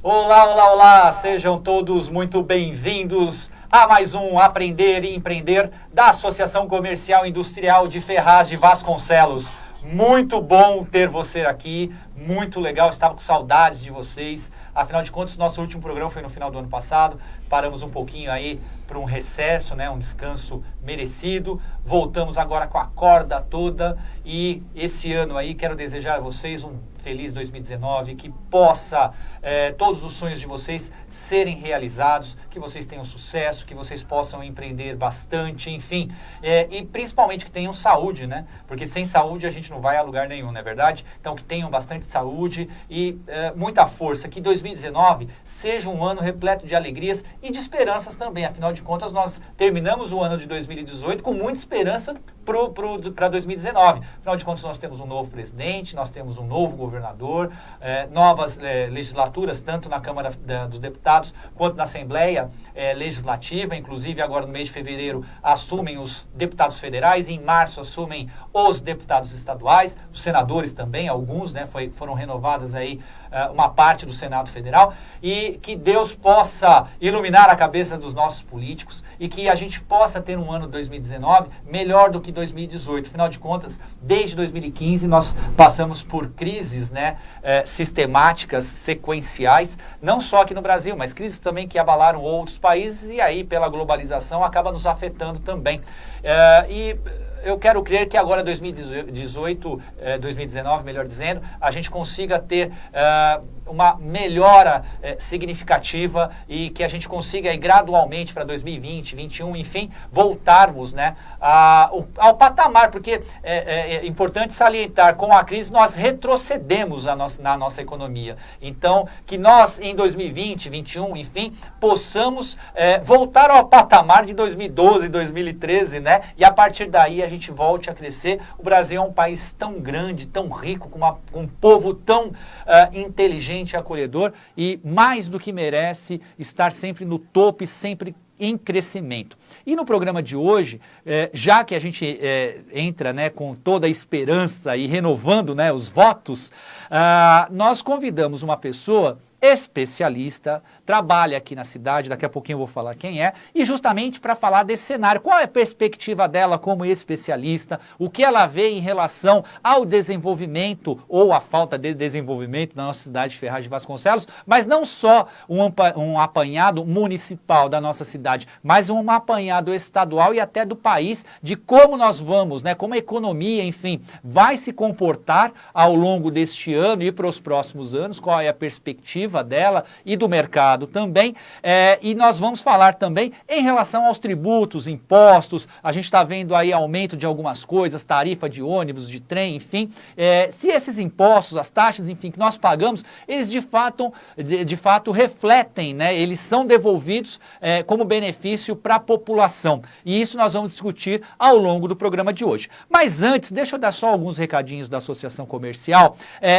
Olá, olá, olá! Sejam todos muito bem-vindos a mais um Aprender e Empreender da Associação Comercial e Industrial de Ferraz de Vasconcelos. Muito bom ter você aqui, muito legal, estava com saudades de vocês. Afinal de contas, nosso último programa foi no final do ano passado, paramos um pouquinho aí para um recesso, né, um descanso merecido. Voltamos agora com a corda toda e esse ano aí quero desejar a vocês um feliz 2019, que possa todos os sonhos de vocês serem realizados, que vocês tenham sucesso, que vocês possam empreender bastante, enfim, e principalmente que tenham saúde, né? Porque sem saúde a gente não vai a lugar nenhum, não é verdade? Então que tenham bastante saúde e muita força, que 2019 seja um ano repleto de alegrias e de esperanças também. Afinal de contas, nós terminamos o ano de 2018 com muita esperança para 2019. Afinal de contas, nós temos um novo presidente, nós temos um novo governador, novas legislaturas, tanto na Câmara dos Deputados quanto na Assembleia Legislativa. Inclusive, agora no mês de fevereiro, assumem os deputados federais, em março assumem os deputados estaduais, os senadores também, alguns, né, foram renovadas aí uma parte do Senado Federal, e que Deus possa iluminar a cabeça dos nossos políticos e que a gente possa ter um ano 2019 melhor do que 2018. Afinal de contas, desde 2015 nós passamos por crises, né, sistemáticas, sequenciais, não só aqui no Brasil, mas crises também que abalaram outros países e aí pela globalização acaba nos afetando também. E eu quero crer que agora 2019, melhor dizendo, a gente consiga ter uma melhora significativa e que a gente consiga aí, gradualmente para 2020, 2021, enfim, voltarmos, né, ao patamar, porque é importante salientar, com a crise nós retrocedemos na nossa economia. Então, que nós em 2020, 2021, enfim, possamos voltar ao patamar de 2012, 2013, né, e a partir daí a gente volte a crescer. O Brasil é um país tão grande, tão rico, com um povo tão inteligente e acolhedor e mais do que merece estar sempre no topo e sempre em crescimento. E no programa de hoje, já que a gente entra, né, com toda a esperança e renovando, né, os votos, nós convidamos uma pessoa especialista, trabalha aqui na cidade, daqui a pouquinho eu vou falar quem é, e justamente para falar desse cenário, qual é a perspectiva dela como especialista, o que ela vê em relação ao desenvolvimento ou a falta de desenvolvimento da nossa cidade de Ferraz de Vasconcelos, mas não só um apanhado municipal da nossa cidade, mas um apanhado estadual e até do país, de como nós vamos, né, como a economia, enfim, vai se comportar ao longo deste ano e para os próximos anos, qual é a perspectiva dela e do mercado também, e nós vamos falar também em relação aos tributos, impostos. A gente está vendo aí aumento de algumas coisas, tarifa de ônibus, de trem, enfim, se esses impostos, as taxas, enfim, que nós pagamos, eles de fato refletem, né, eles são devolvidos como benefício para a população, e isso nós vamos discutir ao longo do programa de hoje. Mas antes, deixa eu dar só alguns recadinhos da Associação Comercial.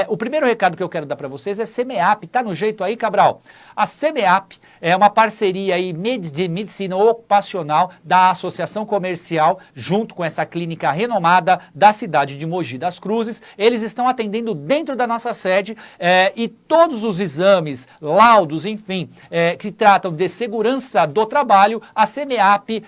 O primeiro recado que eu quero dar para vocês é SEMEAP, tá no jeito aí, Cabral? A SEMEAP é uma parceria aí de medicina ocupacional da Associação Comercial, junto com essa clínica renomada da cidade de Mogi das Cruzes. Eles estão atendendo dentro da nossa sede e todos os exames, laudos, enfim, que tratam de segurança do trabalho, a SEMEAP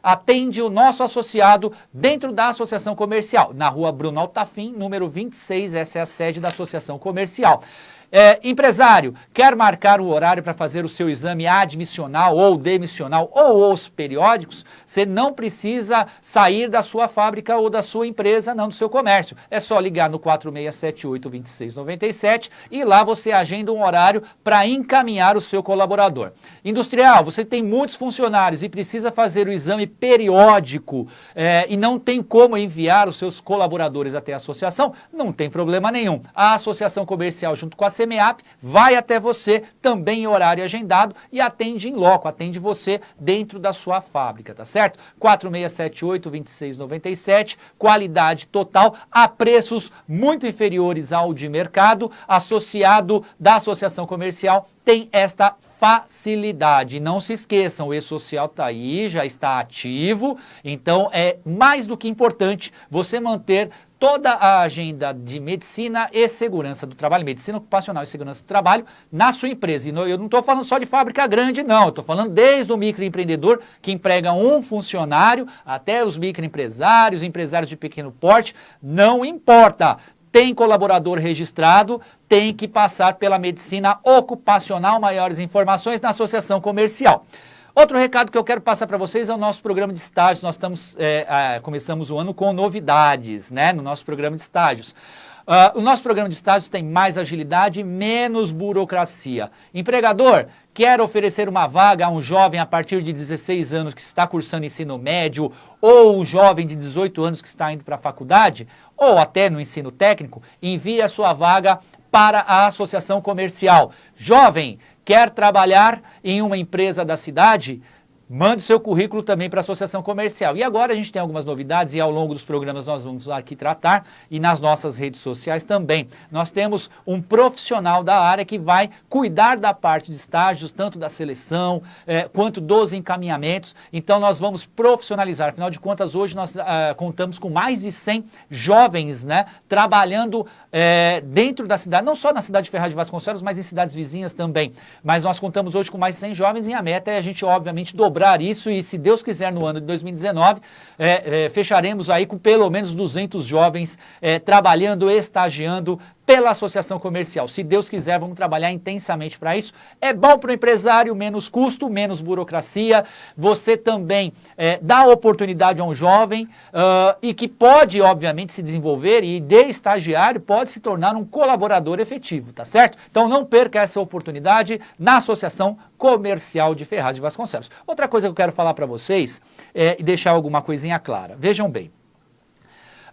atende o nosso associado dentro da Associação Comercial, na rua Bruno Altafim, número 26, essa é a sede da Associação Comercial. Empresário, quer marcar o horário para fazer o seu exame admissional ou demissional ou os periódicos? Você não precisa sair da sua fábrica ou da sua empresa, não, do seu comércio. É só ligar no 4678-2697 e lá você agenda um horário para encaminhar o seu colaborador. Industrial, você tem muitos funcionários e precisa fazer o exame periódico e não tem como enviar os seus colaboradores até a associação? Não tem problema nenhum. A Associação Comercial, junto com a CEMEAP vai até você também em horário agendado e atende em loco, atende você dentro da sua fábrica, tá certo? 4678-2697, qualidade total a preços muito inferiores ao de mercado, associado da associação comercial tem esta facilidade. Não se esqueçam, o E-Social está aí, já está ativo, então é mais do que importante você manter toda a agenda de medicina e segurança do trabalho, medicina ocupacional e segurança do trabalho na sua empresa. E eu não estou falando só de fábrica grande, não. Eu estou falando desde o microempreendedor que emprega um funcionário até os microempresários, empresários de pequeno porte, não importa. Tem colaborador registrado, tem que passar pela medicina ocupacional. Maiores informações na associação comercial. Outro recado que eu quero passar para vocês é o nosso programa de estágios. Nós começamos o ano com novidades, né, no nosso programa de estágios. O nosso programa de estágios tem mais agilidade e menos burocracia. Empregador, quer oferecer uma vaga a um jovem a partir de 16 anos que está cursando ensino médio ou um jovem de 18 anos que está indo para a faculdade ou até no ensino técnico, envie a sua vaga para a associação comercial. Jovem, quer trabalhar em uma empresa da cidade? Mande seu currículo também para a associação comercial. E agora a gente tem algumas novidades e ao longo dos programas nós vamos aqui tratar e nas nossas redes sociais também. Nós temos um profissional da área que vai cuidar da parte de estágios, tanto da seleção quanto dos encaminhamentos. Então nós vamos profissionalizar. Afinal de contas, hoje nós contamos com mais de 100 jovens, né, trabalhando dentro da cidade, não só na cidade de Ferraz de Vasconcelos, mas em cidades vizinhas também. Mas nós contamos hoje com mais de 100 jovens e a meta é a gente, obviamente, dobrar isso e, se Deus quiser, no ano de 2019, fecharemos aí com pelo menos 200 jovens trabalhando, estagiando pela associação comercial. Se Deus quiser, vamos trabalhar intensamente para isso. É bom para o empresário, menos custo, menos burocracia. Você também dá oportunidade a um jovem e que pode, obviamente, se desenvolver e de estagiário pode se tornar um colaborador efetivo, tá certo? Então não perca essa oportunidade na Associação Comercial de Ferraz de Vasconcelos. Outra coisa que eu quero falar para vocês e deixar alguma coisinha clara. Vejam bem.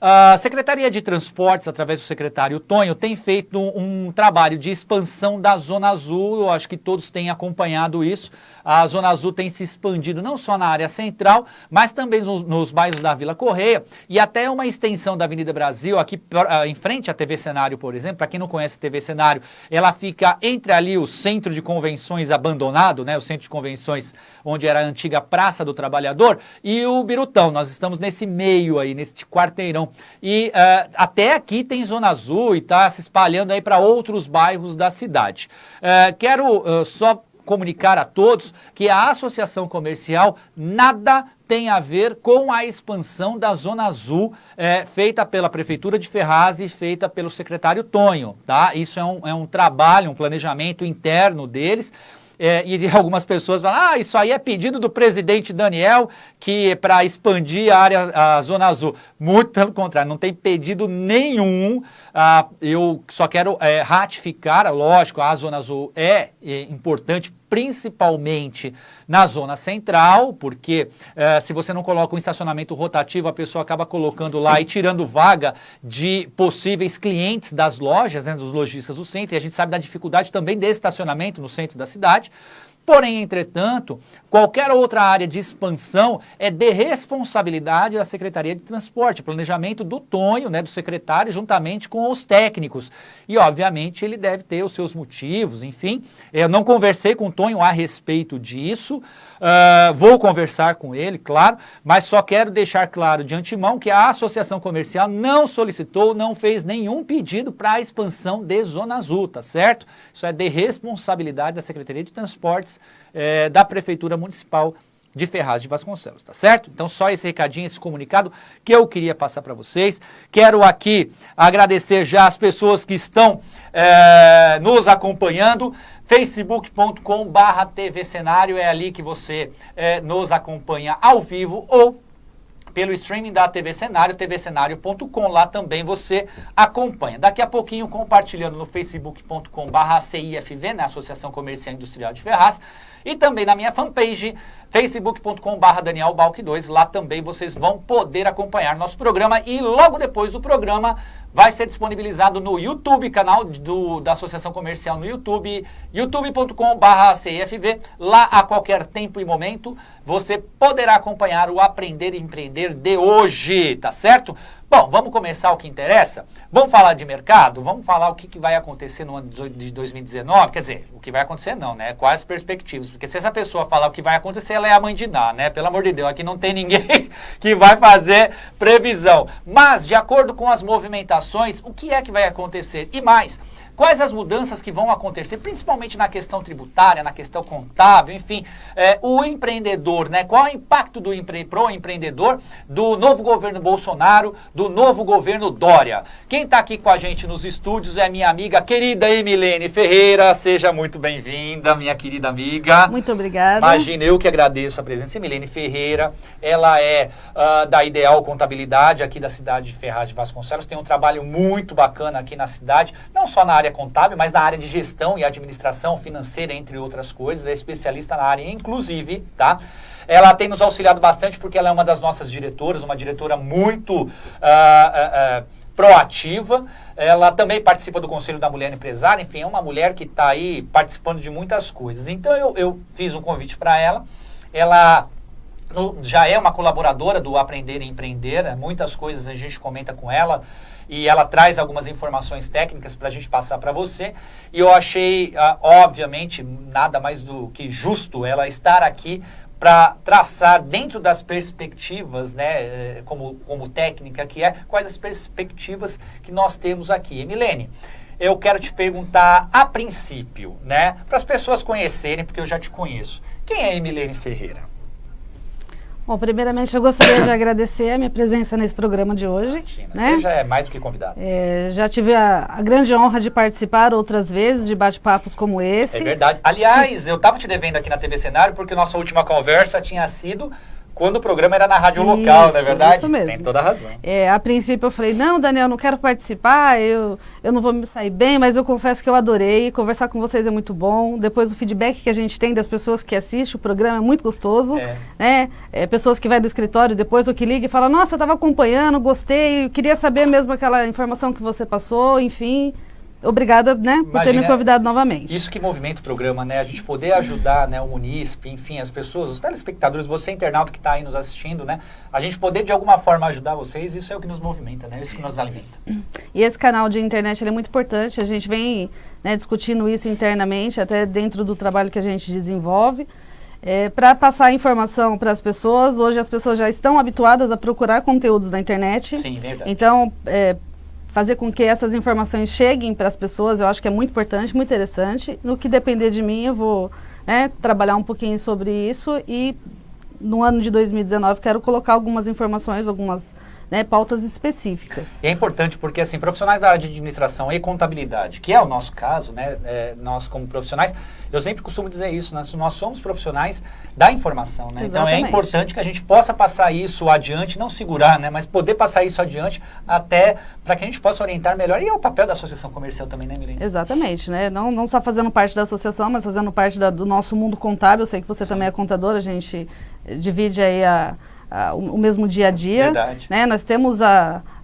A Secretaria de Transportes, através do secretário Tonho, tem feito um trabalho de expansão da Zona Azul. Eu acho que todos têm acompanhado isso. A Zona Azul tem se expandido não só na área central, mas também nos bairros da Vila Correia e até uma extensão da Avenida Brasil, aqui em frente à TV Cenário, por exemplo. Para quem não conhece a TV Cenário, ela fica entre ali o Centro de Convenções abandonado, né, o Centro de Convenções onde era a antiga Praça do Trabalhador, e o Birutão. Nós estamos nesse meio aí, nesse quarteirão. E até aqui tem Zona Azul e está se espalhando aí para outros bairros da cidade. Quero só comunicar a todos que a associação comercial nada tem a ver com a expansão da Zona Azul feita pela Prefeitura de Ferraz e feita pelo secretário Tonho, tá? Isso é um trabalho, um planejamento interno deles. E algumas pessoas falam, isso aí é pedido do presidente Daniel, que para expandir a Zona Azul. Muito pelo contrário, não tem pedido nenhum. Eu só quero ratificar, lógico, a Zona Azul é importante, principalmente na zona central, porque se você não coloca um estacionamento rotativo, a pessoa acaba colocando lá e tirando vaga de possíveis clientes das lojas, né, dos lojistas do centro, e a gente sabe da dificuldade também desse estacionamento no centro da cidade. Porém, entretanto, qualquer outra área de expansão é de responsabilidade da Secretaria de Transporte, planejamento do Tonho, né, do secretário, juntamente com os técnicos. E, obviamente, ele deve ter os seus motivos, enfim. Eu não conversei com o Tonho a respeito disso, vou conversar com ele, claro, mas só quero deixar claro de antemão que a Associação Comercial não solicitou, não fez nenhum pedido para a expansão de Zona Azul, tá certo? Isso é de responsabilidade da Secretaria de Transportes da Prefeitura Municipal de Ferraz de Vasconcelos, tá certo? Então só esse recadinho, esse comunicado que eu queria passar para vocês. Quero aqui agradecer já as pessoas que estão nos acompanhando. facebook.com/TV Cenário é ali que você nos acompanha ao vivo ou pelo streaming da TV Cenário, tvcenario.com, lá também você acompanha. Daqui a pouquinho, compartilhando no facebook.com/ACIFV, né, Associação Comercial Industrial de Ferraz, e também na minha fanpage, facebook.com/DanielBalk2. Lá também vocês vão poder acompanhar nosso programa e logo depois do programa vai ser disponibilizado no YouTube, canal da Associação Comercial no YouTube, youtube.com/ACIFV. Lá a qualquer tempo e momento você poderá acompanhar o Aprender e Empreender de hoje, tá certo? Bom, vamos começar o que interessa? Vamos falar de mercado? Vamos falar o que vai acontecer no ano de 2019? Quer dizer, o que vai acontecer não, né? Quais as perspectivas? Porque se essa pessoa falar o que vai acontecer, ela é a mãe de Ná, né? Pelo amor de Deus, aqui não tem ninguém que vai fazer previsão. Mas, de acordo com as movimentações, o que é que vai acontecer? E mais, quais as mudanças que vão acontecer, principalmente na questão tributária, na questão contábil, enfim, o empreendedor, né? Qual é o impacto pro empreendedor do novo governo Bolsonaro, do novo governo Dória? Quem está aqui com a gente nos estúdios é minha amiga querida Emilene Ferreira. Seja muito bem-vinda, minha querida amiga. Muito obrigada. Imagina, eu que agradeço a presença. Emilene Ferreira, ela é da Ideal Contabilidade, aqui da cidade de Ferraz de Vasconcelos. Tem um trabalho muito bacana aqui na cidade, não só na área contábil, mas na área de gestão e administração financeira, entre outras coisas. É especialista na área, inclusive, tá? Ela tem nos auxiliado bastante porque ela é uma das nossas diretoras, uma diretora muito proativa. Ela também participa do Conselho da Mulher Empresária, enfim, é uma mulher que está aí participando de muitas coisas. Então eu fiz um convite para ela. Ela já é uma colaboradora do Aprender e Empreender, muitas coisas a gente comenta com ela e ela traz algumas informações técnicas para a gente passar para você. E eu achei, obviamente, nada mais do que justo ela estar aqui para traçar dentro das perspectivas, né, como técnica que é, quais as perspectivas que nós temos aqui. Emilene, eu quero te perguntar a princípio, né, para as pessoas conhecerem, porque eu já te conheço. Quem é Emilene Ferreira? Bom, primeiramente eu gostaria de agradecer a minha presença nesse programa de hoje. Imagina, né? Você já é mais do que convidado. Já tive a grande honra de participar outras vezes de bate-papos como esse. É verdade. Aliás, eu estava te devendo aqui na TV Cenário porque nossa última conversa tinha sido quando o programa era na rádio local, não é verdade? Isso mesmo. Tem toda a razão. A princípio eu falei, não, Daniel, não quero participar, eu não vou me sair bem, mas eu confesso que eu adorei, conversar com vocês é muito bom. Depois o feedback que a gente tem das pessoas que assistem o programa é muito gostoso, né? Pessoas que vai do escritório depois ou que liga e fala, nossa, eu estava acompanhando, gostei, eu queria saber mesmo aquela informação que você passou, enfim... Obrigada, né, por ter me convidado novamente. Isso que movimenta o programa, né? A gente poder ajudar, né, o Munícipe, enfim, as pessoas, os telespectadores, você internauta que está aí nos assistindo, né? A gente poder de alguma forma ajudar vocês, isso é o que nos movimenta, né? Isso que nos alimenta. E esse canal de internet ele é muito importante, a gente vem, né, discutindo isso internamente, até dentro do trabalho que a gente desenvolve. Para passar informação para as pessoas, hoje as pessoas já estão habituadas a procurar conteúdos na internet. Sim, verdade. Então, fazer com que essas informações cheguem para as pessoas, eu acho que é muito importante, muito interessante. No que depender de mim, eu vou, né, trabalhar um pouquinho sobre isso e no ano de 2019 quero colocar algumas informações, algumas, né, pautas específicas. E é importante porque, assim, profissionais da área de administração e contabilidade, que é o nosso caso, né, nós como profissionais, eu sempre costumo dizer isso, nós somos profissionais da informação, né? Então é importante que a gente possa passar isso adiante, não segurar, né, mas poder passar isso adiante até para que a gente possa orientar melhor. E é o papel da associação comercial também, né, Milene? Exatamente, né? Não só fazendo parte da associação, mas fazendo parte do nosso mundo contábil. Eu sei que você também é contadora, a gente divide aí o mesmo dia a dia. Verdade. Né? Nós temos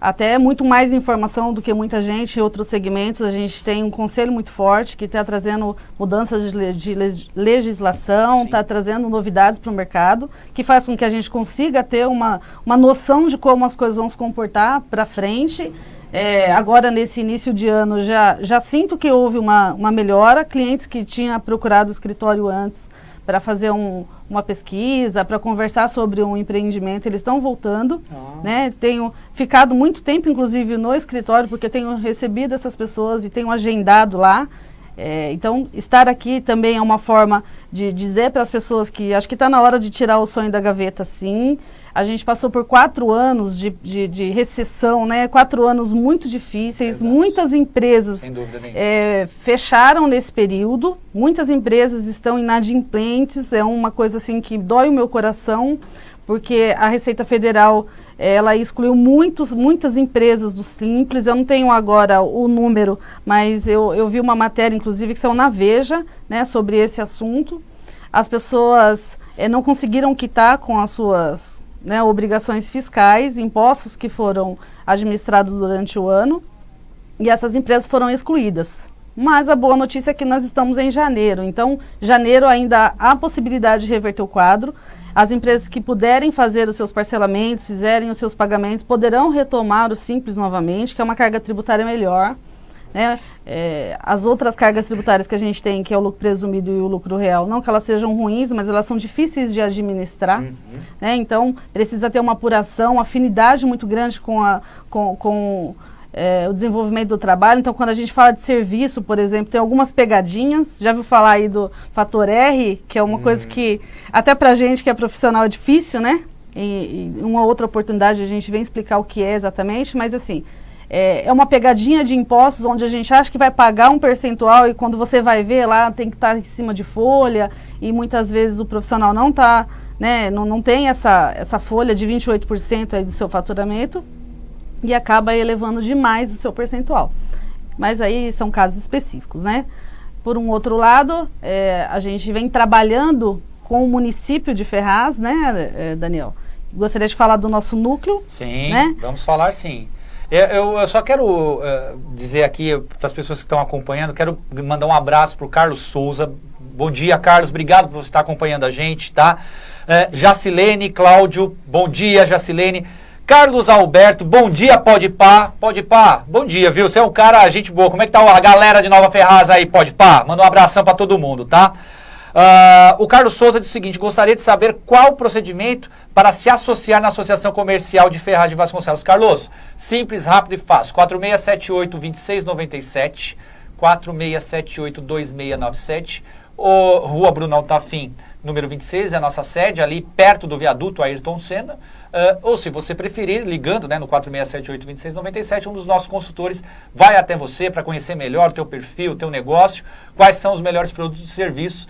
até muito mais informação do que muita gente em outros segmentos. A gente tem um conselho muito forte que está trazendo mudanças de legislação, está trazendo novidades para o mercado, que faz com que a gente consiga ter uma noção de como as coisas vão se comportar para frente. Agora, nesse início de ano, já sinto que houve uma melhora. Clientes que tinham procurado o escritório antes para fazer uma pesquisa, para conversar sobre um empreendimento, eles estão voltando, né? Tenho ficado muito tempo, inclusive, no escritório, porque tenho recebido essas pessoas e tenho agendado lá. Então, estar aqui também é uma forma de dizer para as pessoas que acho que está na hora de tirar o sonho da gaveta, sim. A gente passou por 4 anos de recessão, né? 4 anos muito difíceis. Exato. Muitas empresas fecharam nesse período. Muitas empresas estão inadimplentes. É uma coisa assim que dói o meu coração, porque a Receita Federal ela excluiu muitas empresas do Simples. Eu não tenho agora o número, mas eu vi uma matéria, inclusive, que saiu na Veja, né, sobre esse assunto. as pessoas não conseguiram quitar com as suas, né, obrigações fiscais, impostos que foram administrados durante o ano, e essas empresas foram excluídas. Mas a boa notícia é que nós estamos em janeiro, então janeiro ainda há possibilidade de reverter o quadro. As empresas que puderem fazer os seus parcelamentos, fizerem os seus pagamentos, poderão retomar o Simples novamente, que é uma carga tributária melhor. Né? As outras cargas tributárias que a gente tem, que é o lucro presumido e o lucro real, não que elas sejam ruins, mas elas são difíceis de administrar. Né? Então, precisa ter uma apuração, uma afinidade muito grande com o desenvolvimento do trabalho. Então, quando a gente fala de serviço, por exemplo, tem algumas pegadinhas. Já ouviu falar aí do fator R, que é uma coisa que, até pra gente que é profissional, é difícil, né? E uma outra oportunidade a gente vem explicar o que é exatamente, mas assim, é uma pegadinha de impostos onde a gente acha que vai pagar um percentual e quando você vai ver lá tem que estar em cima de folha e muitas vezes o profissional não está, né? Não tem essa folha de 28% aí do seu faturamento. E acaba elevando demais o seu percentual. Mas aí são casos específicos, né? Por um outro lado, a gente vem trabalhando com o município de Ferraz, né, Daniel? Gostaria de falar do nosso núcleo. Sim, né? Vamos falar sim. Eu só quero dizer aqui para as pessoas que estão acompanhando, quero mandar um abraço para o Carlos Souza. Bom dia, Carlos, obrigado por você estar acompanhando a gente, tá? Jacilene, Cláudio, bom dia, Jacilene. Carlos Alberto, bom dia, Pode Pá, bom dia, viu? Você é um cara, gente boa, como é que tá a galera de Nova Ferraz aí, Pode Pá? Manda um abração pra todo mundo, tá? O Carlos Souza diz o seguinte, gostaria de saber qual o procedimento para se associar na Associação Comercial de Ferraz de Vasconcelos. Carlos, simples, rápido e fácil, 4678-2697, 4678-2697, Rua Bruno Altafim, número 26, é a nossa sede, ali perto do viaduto Ayrton Senna. Ou se você preferir, ligando, né, no 4678-2697, um dos nossos consultores vai até você para conhecer melhor o teu perfil, o teu negócio, quais são os melhores produtos e serviços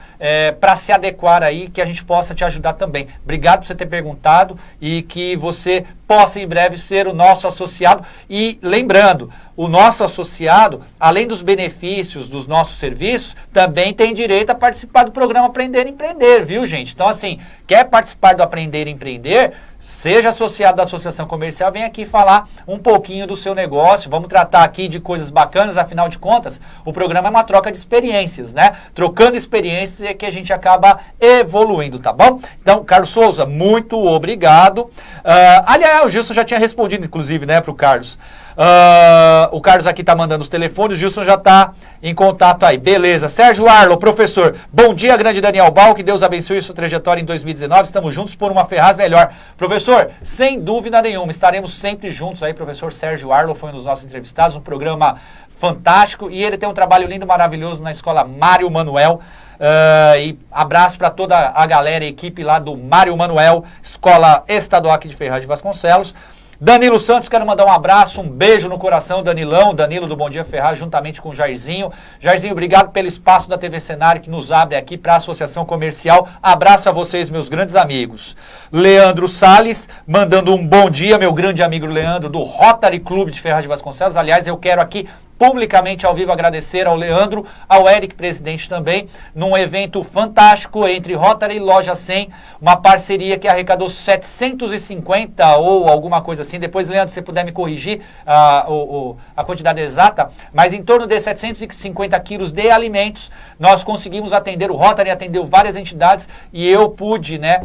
para se adequar aí, que a gente possa te ajudar também. Obrigado por você ter perguntado e que você possa em breve ser o nosso associado. E lembrando, o nosso associado, além dos benefícios dos nossos serviços, também tem direito a participar do programa Aprender e Empreender, viu, gente? Então, assim, quer participar do Aprender e Empreender? Seja associado da Associação Comercial, vem aqui falar um pouquinho do seu negócio. Vamos tratar aqui de coisas bacanas, afinal de contas, o programa é uma troca de experiências, né? Trocando experiências é que a gente acaba evoluindo, tá bom? Então, Carlos Souza, muito obrigado. Aliás, o Gilson já tinha respondido, inclusive, né, para o Carlos. O Carlos aqui está mandando os telefones, o Gilson já está em contato aí. Beleza. Sérgio Arlo, professor. Bom dia, grande Daniel Bal, que Deus abençoe sua trajetória em 2019. Estamos juntos por uma Ferraz melhor. Professor, sem dúvida nenhuma, estaremos sempre juntos aí. Professor Sérgio Arlo foi um dos nossos entrevistados, um programa fantástico. E ele tem um trabalho lindo, maravilhoso na escola Mário Manuel. E abraço para toda a galera e equipe lá do Mário Manuel, escola estadual aqui de Ferraz de Vasconcelos. Danilo Santos, quero mandar um abraço, um beijo no coração, Danilão, Danilo do Bom Dia Ferraz, juntamente com o Jairzinho. Jairzinho, obrigado pelo espaço da TV Cenário que nos abre aqui para a Associação Comercial. Abraço a vocês, meus grandes amigos. Leandro Salles, mandando um bom dia, meu grande amigo Leandro, do Rotary Clube de Ferraz de Vasconcelos. Aliás, eu quero aqui publicamente ao vivo agradecer ao Leandro, ao Eric, presidente também, num evento fantástico entre Rotary e Loja 100, uma parceria que arrecadou 750 ou alguma coisa assim. Depois, Leandro, se você puder me corrigir a quantidade exata, mas em torno de 750 quilos de alimentos, nós conseguimos atender, o Rotary atendeu várias entidades e eu pude, né,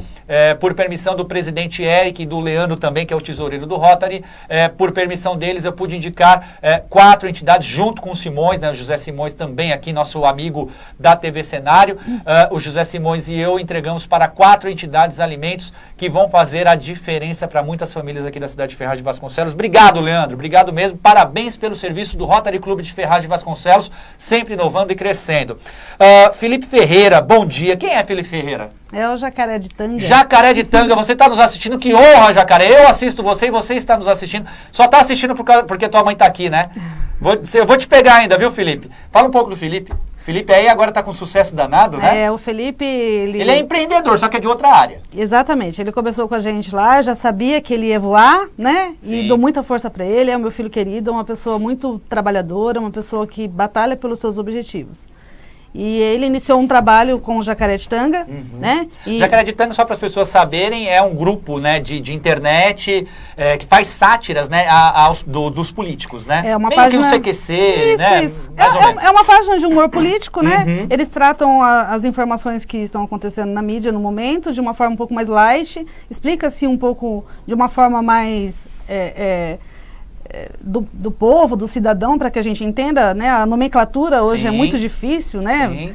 por permissão do presidente Eric e do Leandro também, que é o tesoureiro do Rotary, por permissão deles, eu pude indicar 4 entidades, junto com o Simões, né, o José Simões também aqui, nosso amigo da TV Cenário. O José Simões e eu entregamos para 4 entidades alimentos que vão fazer a diferença para muitas famílias aqui da cidade de Ferraz de Vasconcelos. Obrigado, Leandro, obrigado mesmo. Parabéns pelo serviço do Rotary Clube de Ferraz de Vasconcelos, sempre inovando e crescendo. Felipe Ferreira, bom dia. Quem é Felipe Ferreira? É o Jacaré de Tanga. Jacaré de Tanga, você está nos assistindo, que honra, Jacaré. Eu assisto você e você está nos assistindo. Só está assistindo porque tua mãe está aqui, né? Eu vou te pegar ainda, viu, Felipe? Fala um pouco do Felipe. Felipe aí agora está com sucesso danado, né? O Felipe... Ele é empreendedor, só que é de outra área. Exatamente. Ele começou com a gente lá, já sabia que ele ia voar, né? Sim. E dou muita força para ele. É o meu filho querido, é uma pessoa muito trabalhadora, uma pessoa que batalha pelos seus objetivos. E ele iniciou um trabalho com o Jacaretanga, né? Jacaretanga, só para as pessoas saberem, é um grupo, né, de internet que faz sátiras, né, dos políticos, né? É uma meio página... que um CQC, né? Isso. É uma página de humor político, né? Eles tratam as informações que estão acontecendo na mídia no momento de uma forma um pouco mais light, explica-se um pouco de uma forma mais... Do povo, do cidadão, para que a gente entenda, né? A nomenclatura hoje é muito difícil, né?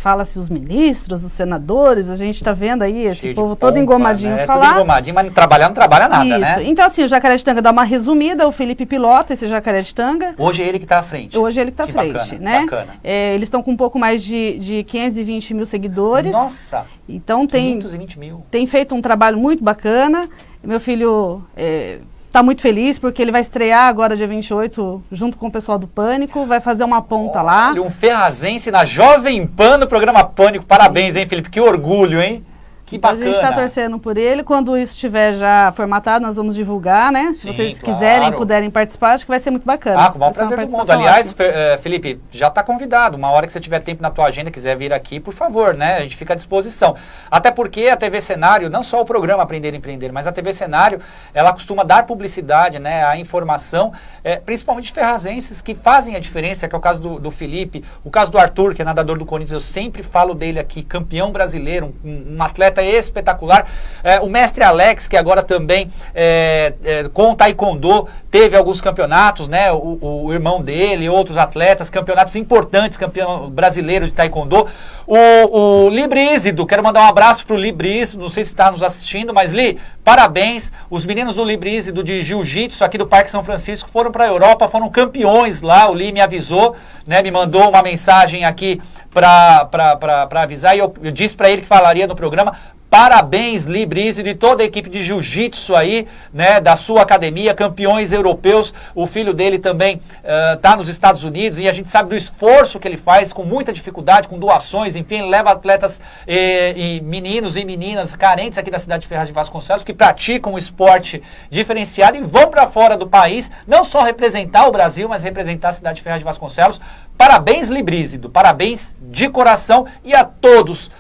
Fala-se os ministros, os senadores, a gente está vendo aí esse povo todo engomadinho falar. Todo engomadinho, mas trabalhar não trabalha nada, né? Então, assim, o Jacaretanga dá uma resumida, o Felipe pilota esse Jacaretanga. Hoje é ele que está à frente. Hoje é ele que está à frente, bacana, né? Bacana. Eles estão com um pouco mais de 520 mil seguidores. Nossa! Então, 520 mil. Tem feito um trabalho muito bacana. Meu filho... Está muito feliz porque ele vai estrear agora dia 28 junto com o pessoal do Pânico, vai fazer uma ponta lá. Um ferrazense na Jovem Pan no programa Pânico. Parabéns, hein, Felipe? Que orgulho, hein? Que bacana. A gente está torcendo por ele. Quando isso estiver já formatado, nós vamos divulgar, né? Se vocês quiserem, puderem participar, acho que vai ser muito bacana. Com o maior prazer do mundo. Aliás, Felipe, já está convidado. Uma hora que você tiver tempo na tua agenda, quiser vir aqui, por favor, né? A gente fica à disposição. Até porque a TV Cenário, não só o programa Aprender a Empreender, mas a TV Cenário, ela costuma dar publicidade, né? A informação, principalmente de ferrazenses que fazem a diferença, que é o caso do Felipe, o caso do Arthur, que é nadador do Corinthians, eu sempre falo dele aqui, campeão brasileiro, um atleta espetacular. O mestre Alex, que agora também com o Taekwondo teve alguns campeonatos, né? O irmão dele, outros atletas, campeonatos importantes, campeão brasileiro de Taekwondo. O Li Brízido, quero mandar um abraço pro Li Brízido, não sei se está nos assistindo, mas Li, parabéns. Os meninos do Li Brízido de Jiu-Jitsu aqui do Parque São Francisco foram para a Europa, foram campeões lá. O Li me avisou, né? Me mandou uma mensagem aqui para avisar, e eu disse para ele que falaria no programa. Parabéns, Li Brízido e toda a equipe de jiu-jitsu aí, né, da sua academia, campeões europeus. O filho dele também está nos Estados Unidos e a gente sabe do esforço que ele faz, com muita dificuldade, com doações, enfim, ele leva atletas e meninos e meninas carentes aqui da cidade de Ferraz de Vasconcelos que praticam um esporte diferenciado e vão para fora do país, não só representar o Brasil, mas representar a cidade de Ferraz de Vasconcelos. Parabéns, Li Brízido, parabéns de coração e a todos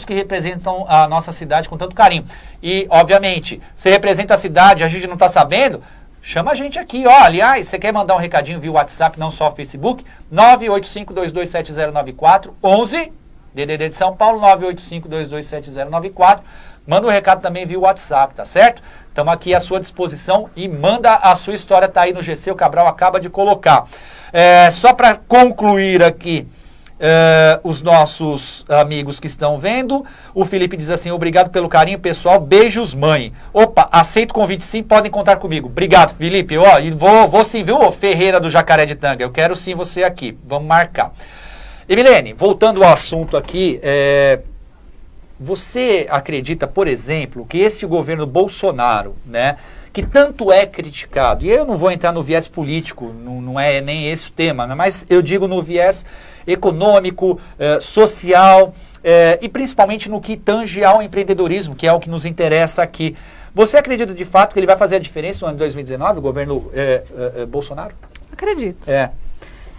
que representam a nossa cidade com tanto carinho. E, obviamente, você representa a cidade, a gente não está sabendo, chama a gente aqui, ó. Aliás, você quer mandar um recadinho via WhatsApp, não só Facebook, 985-227094, 11, DDD de São Paulo, 985-227094. Manda um recado também via WhatsApp, tá certo? Estamos aqui à sua disposição e manda a sua história, tá aí no GC, o Cabral acaba de colocar. Só para concluir aqui, os nossos amigos que estão vendo, o Felipe diz assim: obrigado pelo carinho, pessoal, beijos, mãe. Opa, aceito o convite sim, podem contar comigo. Obrigado, Felipe. Ó, e vou sim, viu, Ferreira do Jacaretanga, eu quero sim você aqui, vamos marcar. Emilene, voltando ao assunto aqui, você acredita, por exemplo, que esse governo Bolsonaro, né, que tanto é criticado, e eu não vou entrar no viés político, não é nem esse o tema, né, mas eu digo no viés econômico, social e principalmente no que tange ao empreendedorismo, que é o que nos interessa aqui. Você acredita de fato que ele vai fazer a diferença no ano de 2019, o governo Bolsonaro? Acredito.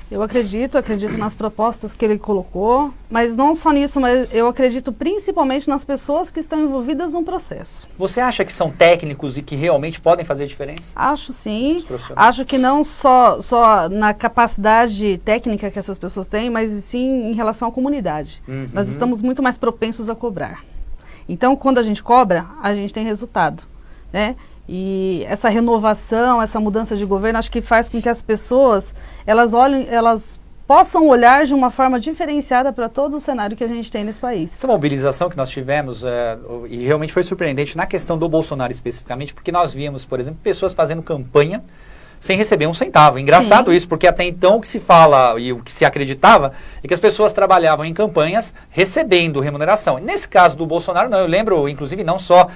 Eu acredito nas propostas que ele colocou, mas não só nisso, mas eu acredito principalmente nas pessoas que estão envolvidas no processo. Você acha que são técnicos e que realmente podem fazer diferença? Acho sim. Acho que não só na capacidade técnica que essas pessoas têm, mas sim em relação à comunidade. Nós estamos muito mais propensos a cobrar. Então, quando a gente cobra, a gente tem resultado, né? E essa renovação, essa mudança de governo, acho que faz com que as pessoas, elas possam olhar de uma forma diferenciada para todo o cenário que a gente tem nesse país. Essa mobilização que nós tivemos, e realmente foi surpreendente na questão do Bolsonaro especificamente, porque nós víamos, por exemplo, pessoas fazendo campanha sem receber um centavo. Engraçado isso, porque até então o que se fala e o que se acreditava é que as pessoas trabalhavam em campanhas recebendo remuneração. Nesse caso do Bolsonaro, não, eu lembro, inclusive, não só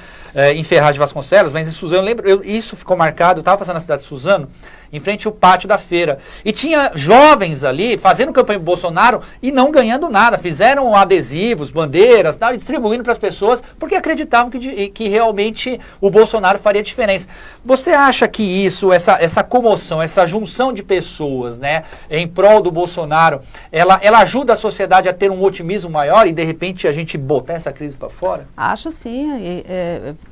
em Ferraz de Vasconcelos, mas em Suzano, eu lembro, isso ficou marcado, eu estava passando na cidade de Suzano, em frente ao pátio da feira. E tinha jovens ali fazendo campanha pro Bolsonaro e não ganhando nada. Fizeram adesivos, bandeiras, tal, e distribuindo para as pessoas porque acreditavam que realmente o Bolsonaro faria diferença. Você acha que isso, essa comoção, essa junção de pessoas, né, em prol do Bolsonaro, ela ajuda a sociedade a ter um otimismo maior e de repente a gente botar essa crise para fora? Acho sim.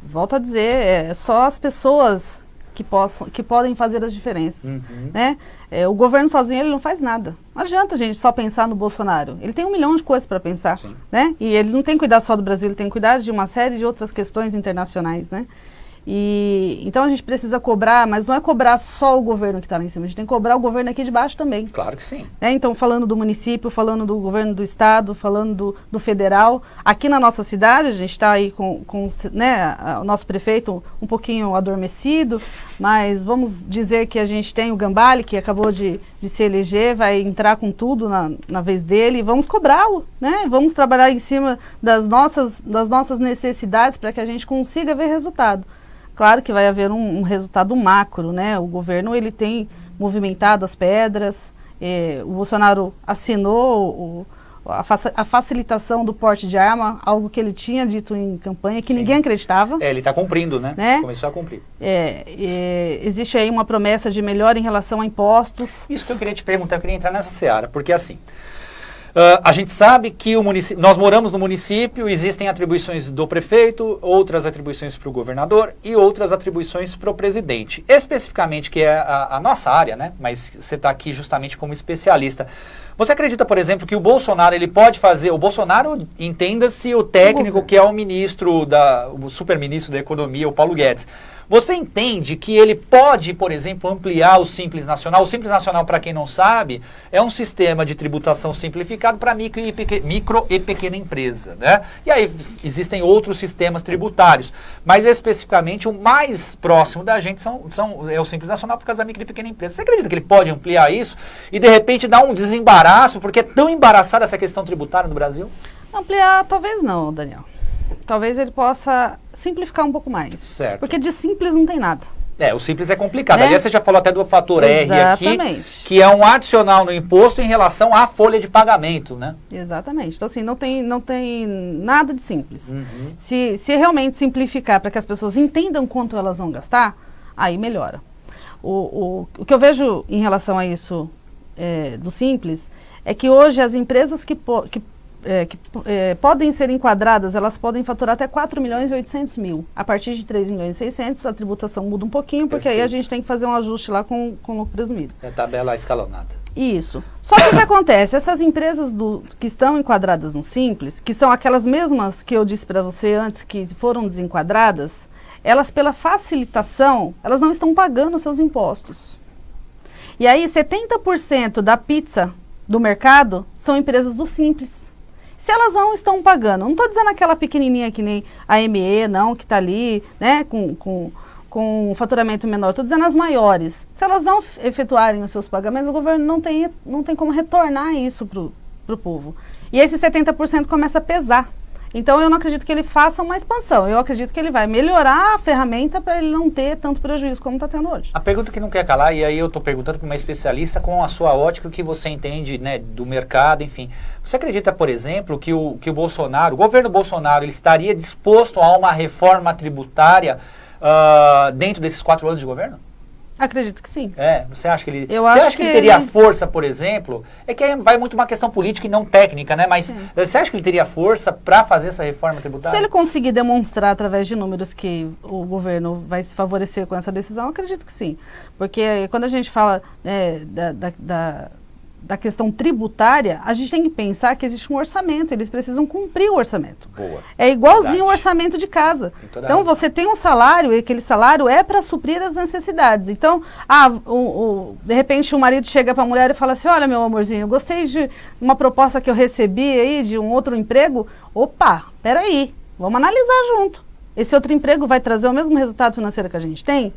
Volto a dizer, é só as pessoas que podem fazer as diferenças, né? O governo sozinho ele não faz nada. Não adianta a gente só pensar no Bolsonaro. Ele tem 1 milhão de coisas para pensar, né? E ele não tem que cuidar só do Brasil, ele tem que cuidar de uma série de outras questões internacionais, né? Então a gente precisa cobrar, mas não é cobrar só o governo que está lá em cima, a gente tem que cobrar o governo aqui de baixo também. Claro que sim. Né? Então, falando do município, falando do governo do estado, falando do federal. Aqui na nossa cidade, a gente está aí com né, o nosso prefeito um pouquinho adormecido, mas vamos dizer que a gente tem o Gambale, que acabou de se eleger, vai entrar com tudo na vez dele, e vamos cobrá-lo, né? Vamos trabalhar em cima das nossas necessidades para que a gente consiga ver resultado. Claro que vai haver um resultado macro, né? O governo ele tem movimentado as pedras, o Bolsonaro assinou a facilitação do porte de arma, algo que ele tinha dito em campanha, que ninguém acreditava. Ele está cumprindo, né? Começou a cumprir. Existe aí uma promessa de melhora em relação a impostos. Isso que eu queria te perguntar, eu queria entrar nessa seara, porque assim... a gente sabe que nós moramos no município, existem atribuições do prefeito, outras atribuições para o governador e outras atribuições para o presidente. Especificamente, que é a nossa área, né? Mas você está aqui justamente como especialista. Você acredita, por exemplo, que o Bolsonaro ele pode fazer... O Bolsonaro, entenda-se o técnico que é o ministro, o superministro da Economia, o Paulo Guedes. Você entende que ele pode, por exemplo, ampliar o Simples Nacional? O Simples Nacional, para quem não sabe, é um sistema de tributação simplificado para micro e pequena empresa, né? E aí existem outros sistemas tributários, mas especificamente o mais próximo da gente é o Simples Nacional por causa da micro e pequena empresa. Você acredita que ele pode ampliar isso e de repente dar um desembaraço, porque é tão embaraçada essa questão tributária no Brasil? Ampliar, talvez não, Daniel. Talvez ele possa simplificar um pouco mais. Certo. Porque de simples não tem nada. O simples é complicado. Aliás, você já falou até do fator R aqui, que é um adicional no imposto em relação à folha de pagamento, né? Exatamente. Então, assim, não tem nada de simples. Se realmente simplificar para que as pessoas entendam quanto elas vão gastar, aí melhora. O que eu vejo em relação a isso do simples é que hoje as empresas que podem ser enquadradas, elas podem faturar até 4.800.000. A partir de 3.600.000, a tributação muda um pouquinho, porque aí a gente tem que fazer um ajuste lá com o lucro presumido. É tabela escalonada. Isso. Só que o que acontece? Essas empresas que estão enquadradas no Simples, que são aquelas mesmas que eu disse para você antes, que foram desenquadradas, elas, pela facilitação, elas não estão pagando seus impostos. E aí, 70% da pizza do mercado são empresas do Simples. Se elas não estão pagando, não estou dizendo aquela pequenininha que nem a ME, não, que está ali, né, com um faturamento menor, estou dizendo as maiores. Se elas não efetuarem os seus pagamentos, o governo não tem como retornar isso para o povo. E esse 70% começa a pesar. Então, eu não acredito que ele faça uma expansão. Eu acredito que ele vai melhorar a ferramenta para ele não ter tanto prejuízo como está tendo hoje. A pergunta que não quer calar, e aí eu estou perguntando para uma especialista com a sua ótica, o que você entende, né, do mercado, enfim. Você acredita, por exemplo, que o Bolsonaro, o governo Bolsonaro, ele estaria disposto a uma reforma tributária dentro desses 4 anos de governo? Acredito que sim. Você acha que ele... Você acha que ele teria força, por exemplo? É que aí vai muito uma questão política e não técnica, né? Mas você acha que ele teria força para fazer essa reforma tributária? Se ele conseguir demonstrar através de números que o governo vai se favorecer com essa decisão, acredito que sim. Porque quando a gente fala da questão tributária, a gente tem que pensar que existe um orçamento, eles precisam cumprir o orçamento. Boa. É igualzinho o orçamento de casa. Então, você tem um salário, e aquele salário é para suprir as necessidades. Então, de repente o marido chega para a mulher e fala assim, olha, meu amorzinho, eu gostei de uma proposta que eu recebi aí, de um outro emprego. Opa, peraí, vamos analisar junto. Esse outro emprego vai trazer o mesmo resultado financeiro que a gente tem?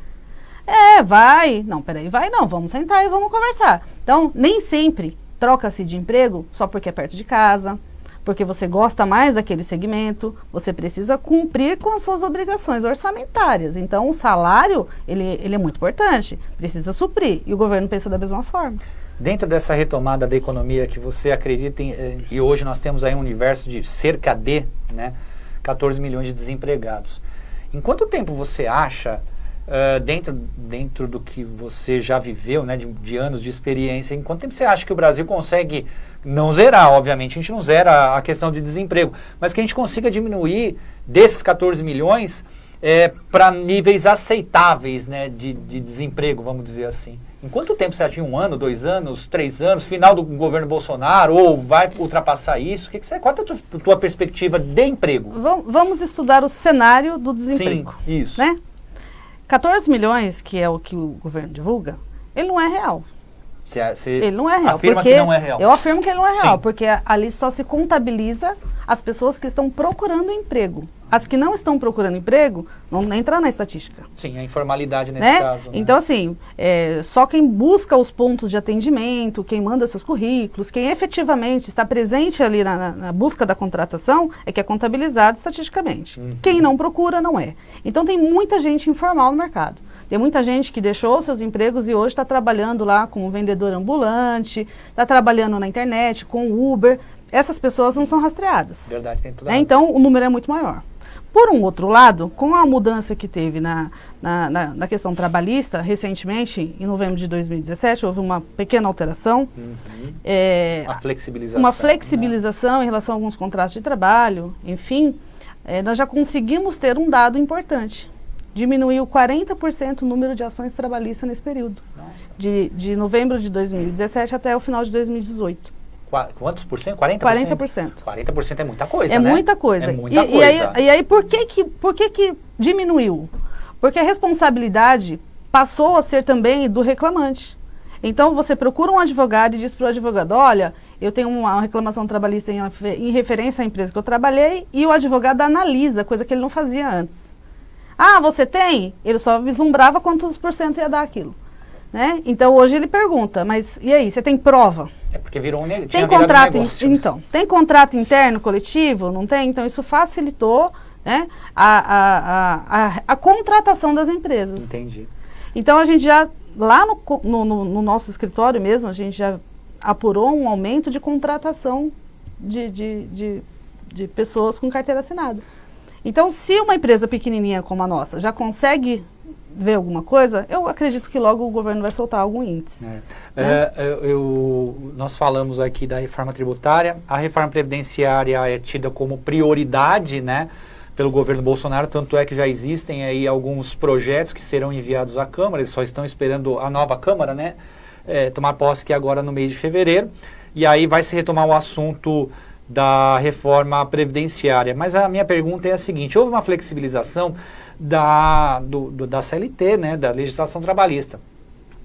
Vai. Não, peraí, vai não. Vamos sentar e vamos conversar. Então, nem sempre troca-se de emprego só porque é perto de casa, porque você gosta mais daquele segmento, você precisa cumprir com as suas obrigações orçamentárias. Então, o salário, ele é muito importante, precisa suprir, e o governo pensa da mesma forma. Dentro dessa retomada da economia que você acredita e hoje nós temos aí um universo de cerca de, né, 14 milhões de desempregados. Em quanto tempo você acha, dentro do que você já viveu, né, de anos de experiência, em quanto tempo você acha que o Brasil consegue, não zerar, obviamente, a gente não zera a questão de desemprego, mas que a gente consiga diminuir desses 14 milhões para níveis aceitáveis, né, de desemprego, vamos dizer assim? Em quanto tempo você acha? 1 ano, 2 anos, 3 anos, final do governo Bolsonaro, ou vai ultrapassar isso? Qual é a tua perspectiva de emprego? Vamos estudar o cenário do desemprego. Sim, isso. Né? 14 milhões, que é o que o governo divulga, ele não é real. Ele não é real. Afirma que não é real. Eu afirmo que ele não é real, Sim. porque ali só se contabiliza as pessoas que estão procurando emprego. As que não estão procurando emprego, não entram na estatística. Sim, a informalidade nesse Né? caso. Né? Então, assim, só quem busca os pontos de atendimento, quem manda seus currículos, quem efetivamente está presente ali na busca da contratação, é que é contabilizado estatisticamente. Uhum. Quem não procura, não é. Então, tem muita gente informal no mercado. Tem muita gente que deixou seus empregos e hoje está trabalhando lá como vendedor ambulante, está trabalhando na internet, com Uber. Essas pessoas não são rastreadas. Verdade, tem toda a razão. Então, o número é muito maior. Por um outro lado, com a mudança que teve na questão trabalhista, recentemente, em novembro de 2017, houve uma pequena alteração. Uhum. A flexibilização. uma flexibilização, né, em relação a alguns contratos de trabalho, enfim, nós já conseguimos ter um dado importante. Diminuiu 40% o número de ações trabalhistas nesse período. Nossa. De novembro de 2017 até o final de 2018. Quantos por cento? 40%? 40%. 40% é muita coisa, É né? muita coisa. É muita coisa. E aí por que diminuiu? Porque a responsabilidade passou a ser também do reclamante. Então, você procura um advogado e diz para o advogado, olha, eu tenho uma reclamação trabalhista em referência à empresa que eu trabalhei, e o advogado analisa, coisa que ele não fazia antes. Ah, você tem? Ele só vislumbrava quantos por cento ia dar aquilo. Né? Então, hoje ele pergunta, mas e aí, você tem prova? É porque virou Tem contrato, então, tem contrato interno coletivo? Não tem? Então, isso facilitou, né, a contratação das empresas. Entendi. Então, a gente já, lá no nosso escritório mesmo, a gente já apurou um aumento de contratação de pessoas com carteira assinada. Então, se uma empresa pequenininha como a nossa já consegue ver alguma coisa, eu acredito que logo o governo vai soltar algum índice. Nós falamos aqui da reforma tributária. A reforma previdenciária é tida como prioridade, né, pelo governo Bolsonaro, tanto é que já existem aí alguns projetos que serão enviados à Câmara, eles só estão esperando a nova Câmara, né, tomar posse que agora no mês de fevereiro, e aí vai se retomar o assunto da reforma previdenciária. Mas a minha pergunta é a seguinte, houve uma flexibilização da CLT, né, da legislação trabalhista.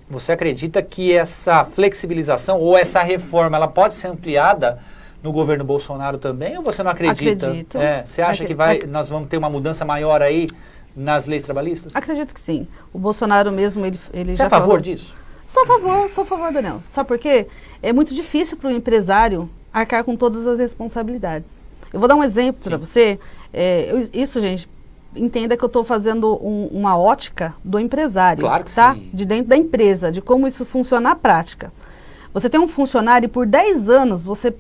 Você acredita que essa flexibilização ou essa reforma, ela pode ser ampliada no governo Bolsonaro também, ou você não acredita? Acredito. Você acha que nós vamos ter uma mudança maior aí nas leis trabalhistas? Acredito que sim. O Bolsonaro mesmo, ele Você já é a favor falou. disso? Sou a favor, Daniel. Sabe por quê? É muito difícil para o empresário arcar com todas as responsabilidades. Eu vou dar um exemplo para você. Isso, gente, entenda que eu estou fazendo uma ótica do empresário. Claro que tá? sim. De dentro da empresa, de como isso funciona na prática. Você tem um funcionário e por 10 anos você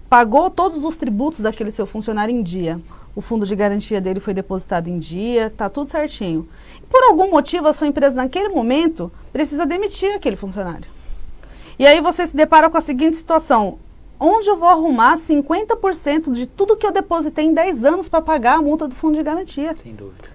pagou todos os tributos daquele seu funcionário em dia. O fundo de garantia dele foi depositado em dia, está tudo certinho. E por algum motivo a sua empresa naquele momento precisa demitir aquele funcionário. E aí você se depara com a seguinte situação: onde eu vou arrumar 50% de tudo que eu depositei em 10 anos para pagar a multa do fundo de garantia? Sem dúvida.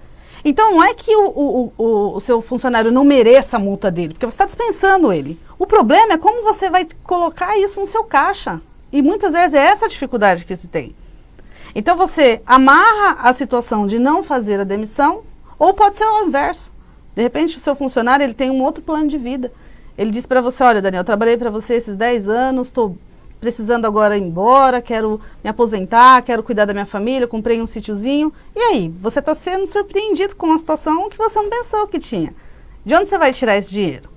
Então não é que o seu funcionário não mereça a multa dele, porque você está dispensando ele. O problema é como você vai colocar isso no seu caixa. E muitas vezes é essa a dificuldade que se tem. Então você amarra a situação de não fazer a demissão, ou pode ser o inverso. De repente o seu funcionário ele tem um outro plano de vida. Ele diz para você, olha Daniel, eu trabalhei para você esses 10 anos, estou precisando agora ir embora, quero me aposentar, quero cuidar da minha família, comprei um sítiozinho. E aí, você está sendo surpreendido com uma situação que você não pensou que tinha. De onde você vai tirar esse dinheiro?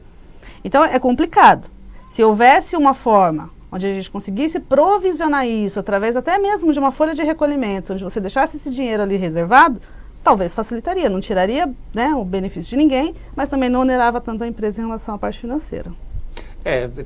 Então é complicado. Se houvesse uma forma onde a gente conseguisse provisionar isso através até mesmo de uma folha de recolhimento, onde você deixasse esse dinheiro ali reservado, talvez facilitaria, não tiraria, né, o benefício de ninguém, mas também não onerava tanto a empresa em relação à parte financeira.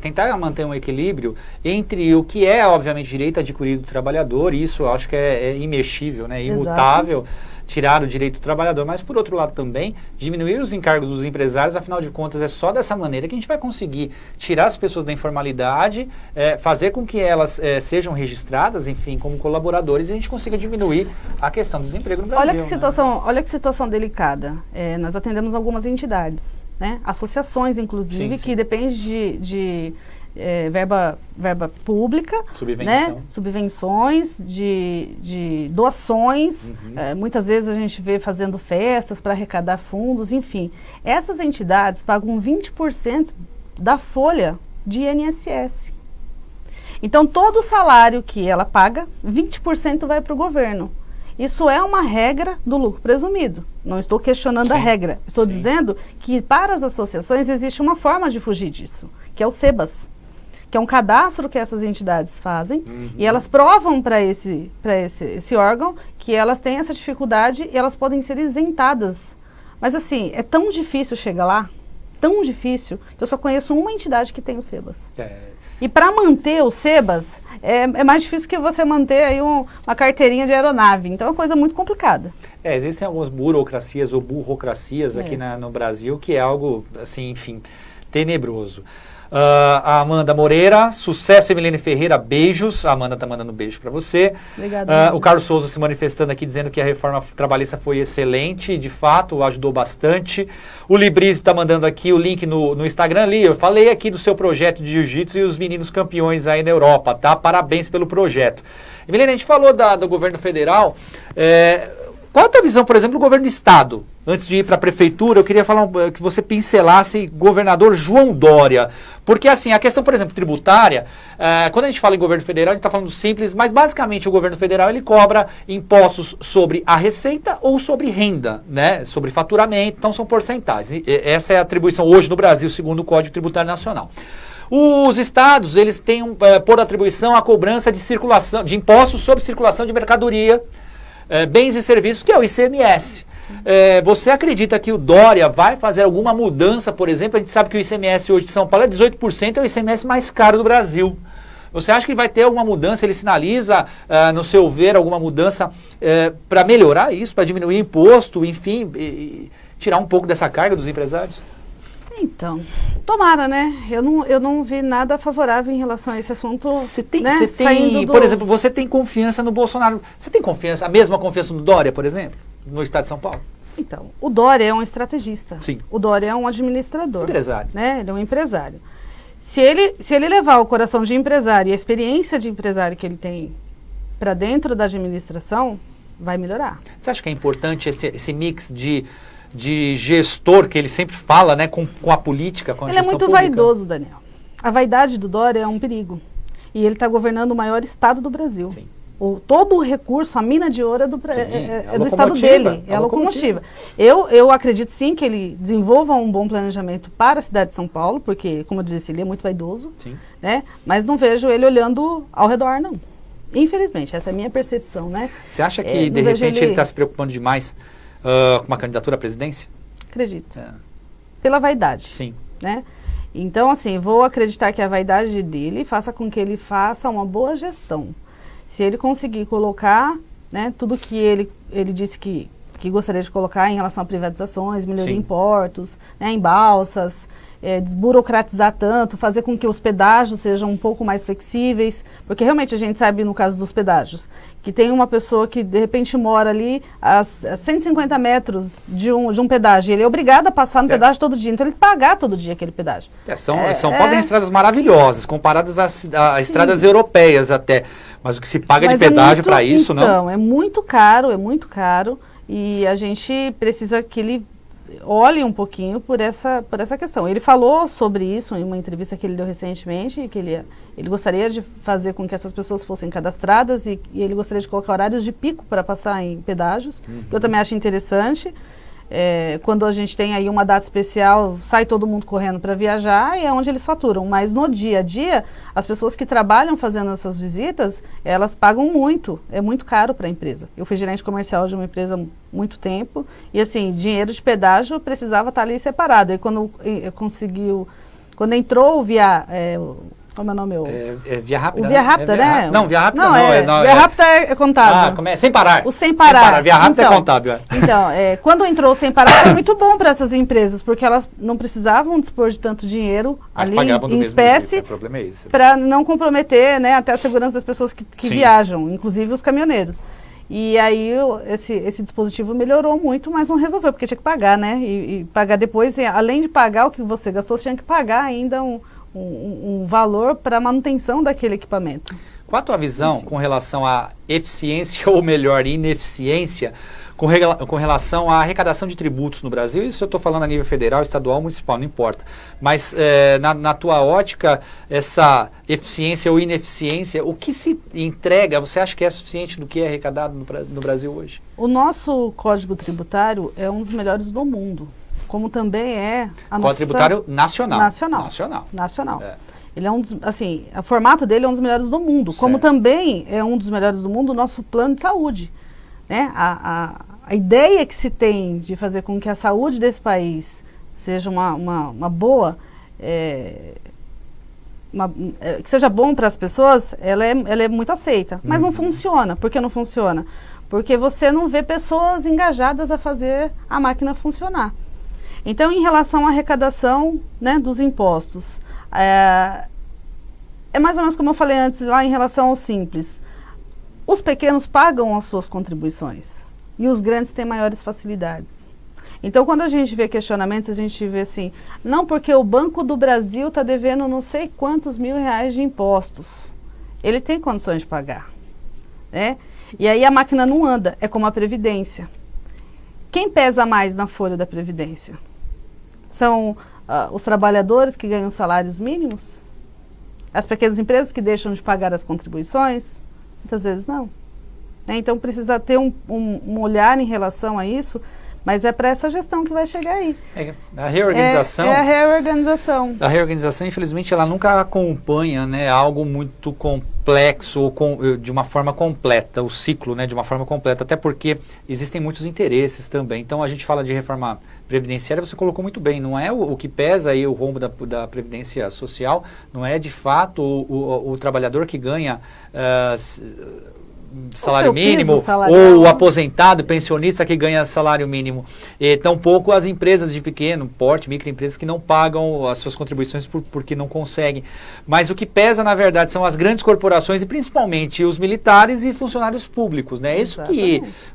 Tentar manter um equilíbrio entre o que é, obviamente, direito adquirido do trabalhador, e isso eu acho que é imexível, né, imutável, tirar o direito do trabalhador, mas, por outro lado, também diminuir os encargos dos empresários, afinal de contas, é só dessa maneira que a gente vai conseguir tirar as pessoas da informalidade, fazer com que elas sejam registradas, enfim, como colaboradores, e a gente consiga diminuir a questão do desemprego no Brasil. Olha que situação delicada. Nós atendemos algumas entidades, né? Associações, inclusive, que dependem de verba pública, né? Subvenções, de doações, muitas vezes a gente vê fazendo festas para arrecadar fundos, enfim. Essas entidades pagam 20% da folha de INSS. Então, todo o salário que ela paga, 20% vai para o governo. Isso é uma regra do lucro presumido. Não estou questionando a regra. Estou dizendo que para as associações existe uma forma de fugir disso, que é o SEBAS, que é um cadastro que essas entidades fazem, e elas provam para esse órgão que elas têm essa dificuldade e elas podem ser isentadas. Mas assim, é tão difícil chegar lá, tão difícil, que eu só conheço uma entidade que tem o SEBAS. E para manter o SEBAS, é mais difícil que você manter aí uma carteirinha de aeronave. Então é uma coisa muito complicada. Existem algumas burocracias ou burocracias aqui no Brasil, que é algo, assim, enfim, tenebroso. A Amanda Moreira, sucesso, Emilene Ferreira, beijos. A Amanda está mandando um beijo para você. Obrigada. O Carlos Souza se manifestando aqui, dizendo que a reforma trabalhista foi excelente, de fato, ajudou bastante. O Librizio está mandando aqui o link no Instagram ali. Eu falei aqui do seu projeto de jiu-jitsu e os meninos campeões aí na Europa, tá? Parabéns pelo projeto. Emilene, a gente falou do governo federal. Qual a tua visão, por exemplo, do governo do estado? Antes de ir para a prefeitura, eu queria falar que você pincelasse governador João Dória. Porque, assim, a questão, por exemplo, tributária, quando a gente fala em governo federal, a gente está falando simples, mas basicamente o governo federal ele cobra impostos sobre a receita ou sobre renda, né? Sobre faturamento, então são porcentagens. Essa é a atribuição hoje no Brasil, segundo o Código Tributário Nacional. Os estados, eles têm por atribuição a cobrança de impostos sobre circulação de mercadoria, bens e serviços, que é o ICMS. Você acredita que o Dória vai fazer alguma mudança, por exemplo? A gente sabe que o ICMS hoje de São Paulo é 18%, é o ICMS mais caro do Brasil. Você acha que ele vai ter alguma mudança? Ele sinaliza, no seu ver, alguma mudança para melhorar isso, para diminuir o imposto, enfim, tirar um pouco dessa carga dos empresários? Então, tomara, né? Eu não vi nada favorável em relação a esse assunto. Por exemplo, você tem confiança no Bolsonaro? Você tem confiança, a mesma confiança no Dória, por exemplo, no estado de São Paulo? Então, o Dória é um estrategista. Sim. O Dória é um administrador. Empresário. Né? Ele é um empresário. Se ele levar o coração de empresário e a experiência de empresário que ele tem para dentro da administração, vai melhorar. Você acha que é importante esse mix de gestor que ele sempre fala, né, com a política, com a gestão pública? Ele é muito vaidoso, Daniel. A vaidade do Dória é um perigo. E ele está governando o maior estado do Brasil. Sim. Todo o recurso, a mina de ouro é do estado dele, é a locomotiva. Eu acredito sim que ele desenvolva um bom planejamento para a cidade de São Paulo, porque, como eu disse, ele é muito vaidoso, né? Mas não vejo ele olhando ao redor, não. Infelizmente, essa é a minha percepção, né? Você acha que, de repente, ele está se preocupando demais com uma candidatura à presidência? Acredito. Pela vaidade. Sim. Né? Então, assim, vou acreditar que a vaidade dele faça com que ele faça uma boa gestão. Se ele conseguir colocar, né, tudo que ele disse que gostaria de colocar em relação a privatizações, melhoria em portos, né, em balsas, desburocratizar tanto, fazer com que os pedágios sejam um pouco mais flexíveis, porque realmente a gente sabe no caso dos pedágios, que tem uma pessoa que de repente mora ali a 150 metros de um pedágio, e ele é obrigado a passar no pedágio todo dia, então ele tem que pagar todo dia aquele pedágio. São Paulo tem estradas maravilhosas, comparadas às estradas europeias até, mas o que se paga de pedágio para isso, não? Então, é muito caro, e a gente precisa que ele olhe um pouquinho por essa questão. Ele falou sobre isso em uma entrevista que ele deu recentemente, que ele gostaria de fazer com que essas pessoas fossem cadastradas e ele gostaria de colocar horários de pico para passar em pedágios, que eu também acho interessante. quando a gente tem aí uma data especial, sai todo mundo correndo para viajar e é onde eles faturam. Mas no dia a dia, as pessoas que trabalham fazendo essas visitas, elas pagam muito, é muito caro para a empresa. Eu fui gerente comercial de uma empresa há muito tempo e assim, dinheiro de pedágio precisava estar ali separado. E quando quando entrou o como é o nome? Via Rápida. O Via Rápida, né? Não, Via Rápida não. Via Rápida é contábil. Como é? Sem parar. O sem parar. Via Rápida é contábil. Então, quando entrou o sem parar, foi muito bom para essas empresas, porque elas não precisavam dispor de tanto dinheiro ali em espécie, para não comprometer, né, até a segurança das pessoas que viajam, inclusive os caminhoneiros. E aí esse dispositivo melhorou muito, mas não resolveu, porque tinha que pagar, né? E pagar depois, além de pagar o que você gastou, você tinha que pagar ainda um valor para a manutenção daquele equipamento. Qual a tua visão com relação à eficiência, ou melhor, ineficiência, com relação à arrecadação de tributos no Brasil? Isso eu estou falando a nível federal, estadual, municipal, não importa. Mas na tua ótica, essa eficiência ou ineficiência, o que se entrega, você acha que é suficiente do que é arrecadado no Brasil hoje? O nosso Código Tributário é um dos melhores do mundo. Como também é a Código Tributário Nacional. Nacional. Ele é o formato dele é um dos melhores do mundo. Certo. Como também é um dos melhores do mundo o nosso plano de saúde. Né? A ideia que se tem de fazer com que a saúde desse país seja uma boa, que seja bom para as pessoas, ela é muito aceita. Mas não funciona. Por que não funciona? Porque você não vê pessoas engajadas a fazer a máquina funcionar. Então, em relação à arrecadação, né, dos impostos, é mais ou menos como eu falei antes, lá em relação ao Simples. Os pequenos pagam as suas contribuições e os grandes têm maiores facilidades. Então, quando a gente vê questionamentos, a gente vê assim, não porque o Banco do Brasil está devendo não sei quantos mil-reais de impostos. Ele tem condições de pagar. Né? E aí a máquina não anda, é como a Previdência. Quem pesa mais na folha da Previdência? São os trabalhadores que ganham salários mínimos? As pequenas empresas que deixam de pagar as contribuições? Muitas vezes não. Então precisa ter um olhar em relação a isso, mas é para essa gestão que vai chegar aí. A reorganização... É a reorganização. A reorganização, infelizmente, ela nunca acompanha, né, algo muito complexo ou de uma forma completa, o ciclo, né, de uma forma completa, até porque existem muitos interesses também. Então, a gente fala de reforma previdenciária, você colocou muito bem, não é o que pesa aí o rombo da Previdência Social, não é de fato o trabalhador que ganha... salário mínimo, ou o aposentado, pensionista que ganha salário mínimo. E tampouco as empresas de pequeno porte, microempresas que não pagam as suas contribuições porque não conseguem. Mas o que pesa, na verdade, são as grandes corporações e principalmente os militares e funcionários públicos. Né? Isso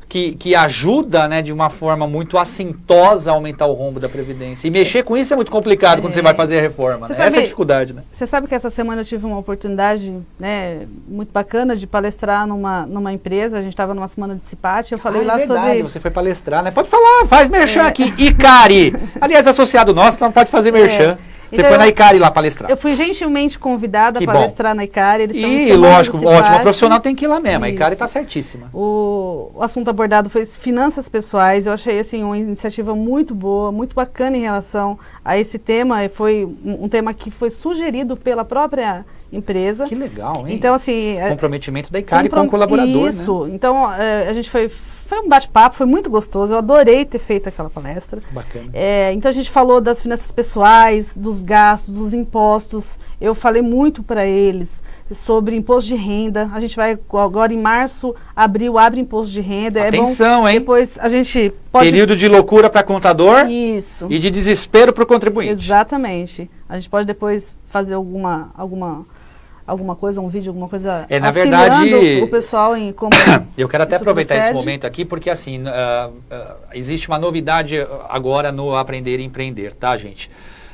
que ajuda, né, de uma forma muito assintosa a aumentar o rombo da Previdência. E mexer com isso é muito complicado quando você vai fazer a reforma. Né? Essa é a dificuldade. Né? Você sabe que essa semana eu tive uma oportunidade, né, muito bacana de palestrar numa empresa, a gente estava numa semana de CIPAT, eu falei lá verdade, sobre... você foi palestrar, né? Pode falar, faz merchan aqui, Icari. Aliás, associado nosso, então pode fazer merchan. Você então, foi na Icari lá palestrar. Eu fui gentilmente convidada a palestrar na Icari. E lógico, ótimo, a profissional tem que ir lá mesmo, a Icari está certíssima. O assunto abordado foi finanças pessoais, eu achei assim uma iniciativa muito boa, muito bacana em relação a esse tema, foi um tema que foi sugerido pela própria empresa. Que legal, hein? Então, assim... Comprometimento da Icari com o colaborador, Isso, né? Então a gente foi um bate-papo, foi muito gostoso, eu adorei ter feito aquela palestra. Bacana. Então a gente falou das finanças pessoais, dos gastos, dos impostos, eu falei muito para eles sobre imposto de renda, a gente vai agora em março, abril, abre imposto de renda. Atenção, é bom, hein? Depois a gente pode... Período de loucura para contador. Isso. E de desespero para o contribuinte. Exatamente. A gente pode depois fazer alguma coisa, um vídeo, alguma coisa, na verdade, o pessoal em como eu quero até aproveitar esse momento aqui, porque assim, existe uma novidade agora no Aprender e Empreender, tá, gente?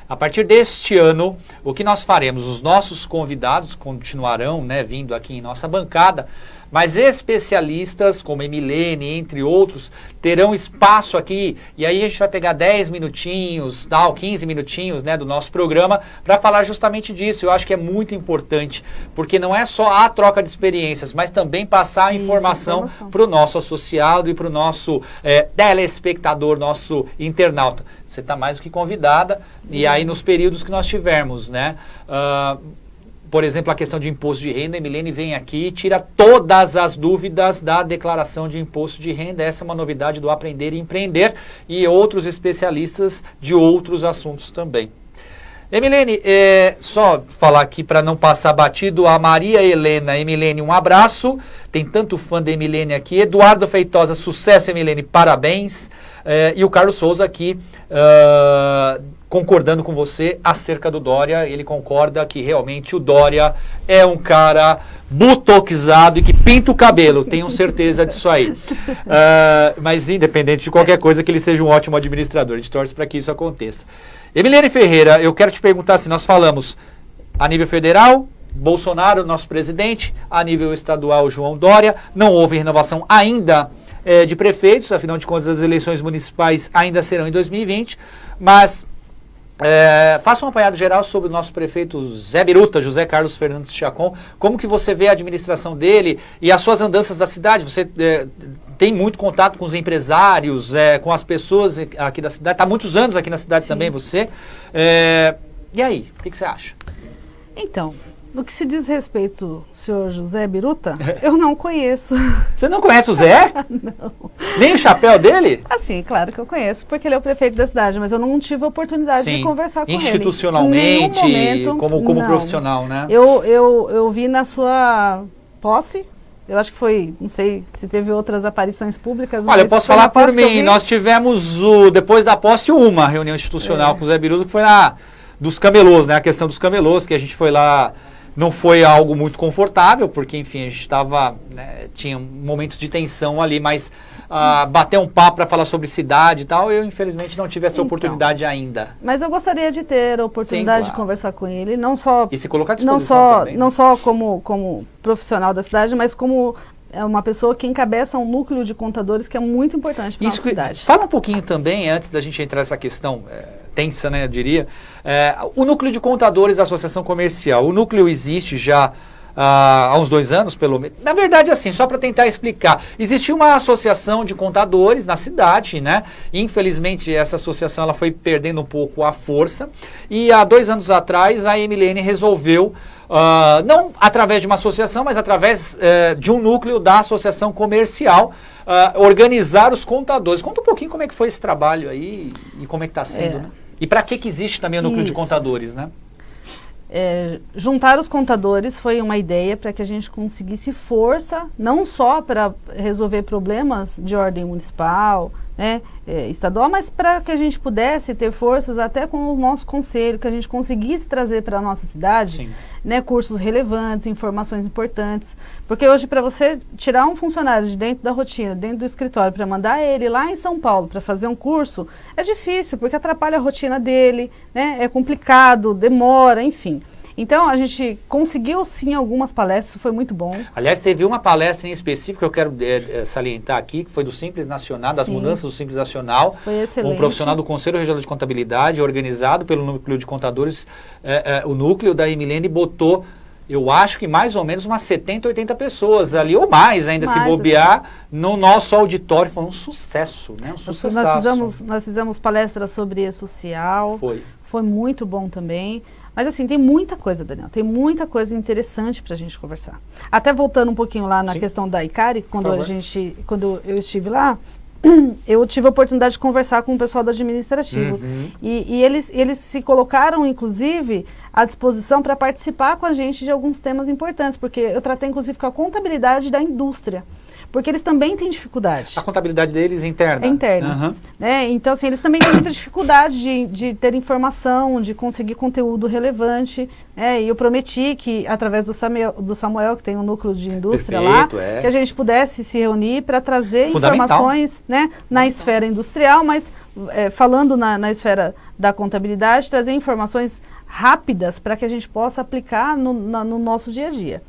A partir deste ano, o que nós faremos? Os nossos convidados continuarão, né, vindo aqui em nossa bancada, mas especialistas como Emilene, entre outros, terão espaço aqui, e aí a gente vai pegar 10 minutinhos, 15 minutinhos, né, do nosso programa para falar justamente disso. Eu acho que é muito importante, porque não é só a troca de experiências, mas também passar a informação para o nosso associado e para o nosso telespectador, nosso internauta. Você está mais do que convidada, e aí nos períodos que nós tivermos, né? Por exemplo, a questão de imposto de renda, a Emilene vem aqui e tira todas as dúvidas da declaração de imposto de renda. Essa é uma novidade do Aprender e Empreender, e outros especialistas de outros assuntos também. Emilene, só falar aqui para não passar batido, a Maria Helena, Emilene, um abraço. Tem tanto fã da Emilene aqui. Eduardo Feitosa, sucesso, Emilene, parabéns. E o Carlos Souza aqui concordando com você acerca do Dória. Ele concorda que realmente o Dória é um cara butoxado e que pinta o cabelo, tenho certeza disso aí. Mas independente de qualquer coisa, que ele seja um ótimo administrador. A gente torce para que isso aconteça. Emilene Ferreira, eu quero te perguntar se nós falamos a nível federal, Bolsonaro, nosso presidente, a nível estadual, João Dória, não houve renovação ainda de prefeitos, afinal de contas as eleições municipais ainda serão em 2020, mas faça um apanhado geral sobre o nosso prefeito Zé Biruta, José Carlos Fernandes Chacon, como que você vê a administração dele e as suas andanças da cidade. Você tem muito contato com os empresários, com as pessoas aqui da cidade, está há muitos anos aqui na cidade. Sim. Também você. E aí, o que você acha? Então, no que se diz respeito ao senhor José Biruta, eu não conheço. Você não conhece o Zé? Não. Nem o chapéu dele? Assim, claro que eu conheço, porque ele é o prefeito da cidade, mas eu não tive a oportunidade de conversar com ele. Institucionalmente, como profissional, né? Eu vi na sua posse. Eu acho que foi, não sei se teve outras aparições públicas. Olha, eu posso falar por mim. Nós tivemos, depois da posse, uma reunião institucional com o Zé Biruta, que foi dos camelôs, né? A questão dos camelôs, que a gente foi lá. Não foi algo muito confortável, porque, enfim, a gente estava, tinha momentos de tensão ali, mas bater um papo para falar sobre cidade e tal, eu, infelizmente, não tive essa oportunidade ainda. Mas eu gostaria de ter a oportunidade de conversar com ele, não só... E se colocar à disposição também. Não só como profissional da cidade, mas como uma pessoa que encabeça um núcleo de contadores que é muito importante para a nossa cidade. Fala um pouquinho também, antes da gente entrar nessa questão tensa, né, eu diria, o núcleo de contadores da Associação Comercial. O núcleo existe já há uns 2 anos, pelo menos. Na verdade, assim, só para tentar explicar, existiu uma associação de contadores na cidade, né? Infelizmente, essa associação ela foi perdendo um pouco a força. E há 2 anos atrás, a Emilene resolveu, não através de uma associação, mas através de um núcleo da Associação Comercial, organizar os contadores. Conta um pouquinho como é que foi esse trabalho aí e como é que está sendo, né? E para que existe também o núcleo de contadores, né? Juntar os contadores foi uma ideia para que a gente conseguisse força, não só para resolver problemas de ordem municipal, né, estadual, mas para que a gente pudesse ter forças até com o nosso conselho, que a gente conseguisse trazer para a nossa cidade, né, cursos relevantes, informações importantes. Porque hoje, para você tirar um funcionário de dentro da rotina, dentro do escritório, para mandar ele lá em São Paulo para fazer um curso, é difícil, porque atrapalha a rotina dele, né, é complicado, demora, enfim. Então, a gente conseguiu, sim, algumas palestras, isso foi muito bom. Aliás, teve uma palestra em específico que eu quero salientar aqui, que foi do Simples Nacional, das mudanças do Simples Nacional. Foi excelente. Um profissional do Conselho Regional de Contabilidade, organizado pelo Núcleo de Contadores. O núcleo da Emilene botou, eu acho que mais ou menos umas 70, 80 pessoas ali, ou mais ainda, se bobear, no nosso auditório. Foi um sucesso, né? Um sucesso. Nós fizemos palestras sobre e-social. Foi muito bom também. Mas assim, tem muita coisa, Daniel, tem muita coisa interessante para a gente conversar. Até voltando um pouquinho lá na questão da ICARI, quando eu estive lá, eu tive a oportunidade de conversar com o pessoal do administrativo. E eles se colocaram, inclusive, à disposição para participar com a gente de alguns temas importantes, porque eu tratei, inclusive, com a contabilidade da indústria. Porque eles também têm dificuldade. A contabilidade deles é interna? É interna. Então, assim, eles também têm muita dificuldade de ter informação, de conseguir conteúdo relevante. E eu prometi que, através do Samuel, que tem um núcleo de indústria lá, que a gente pudesse se reunir para trazer informações, né, na esfera industrial, mas falando na esfera da contabilidade, trazer informações rápidas para que a gente possa aplicar no nosso dia a dia.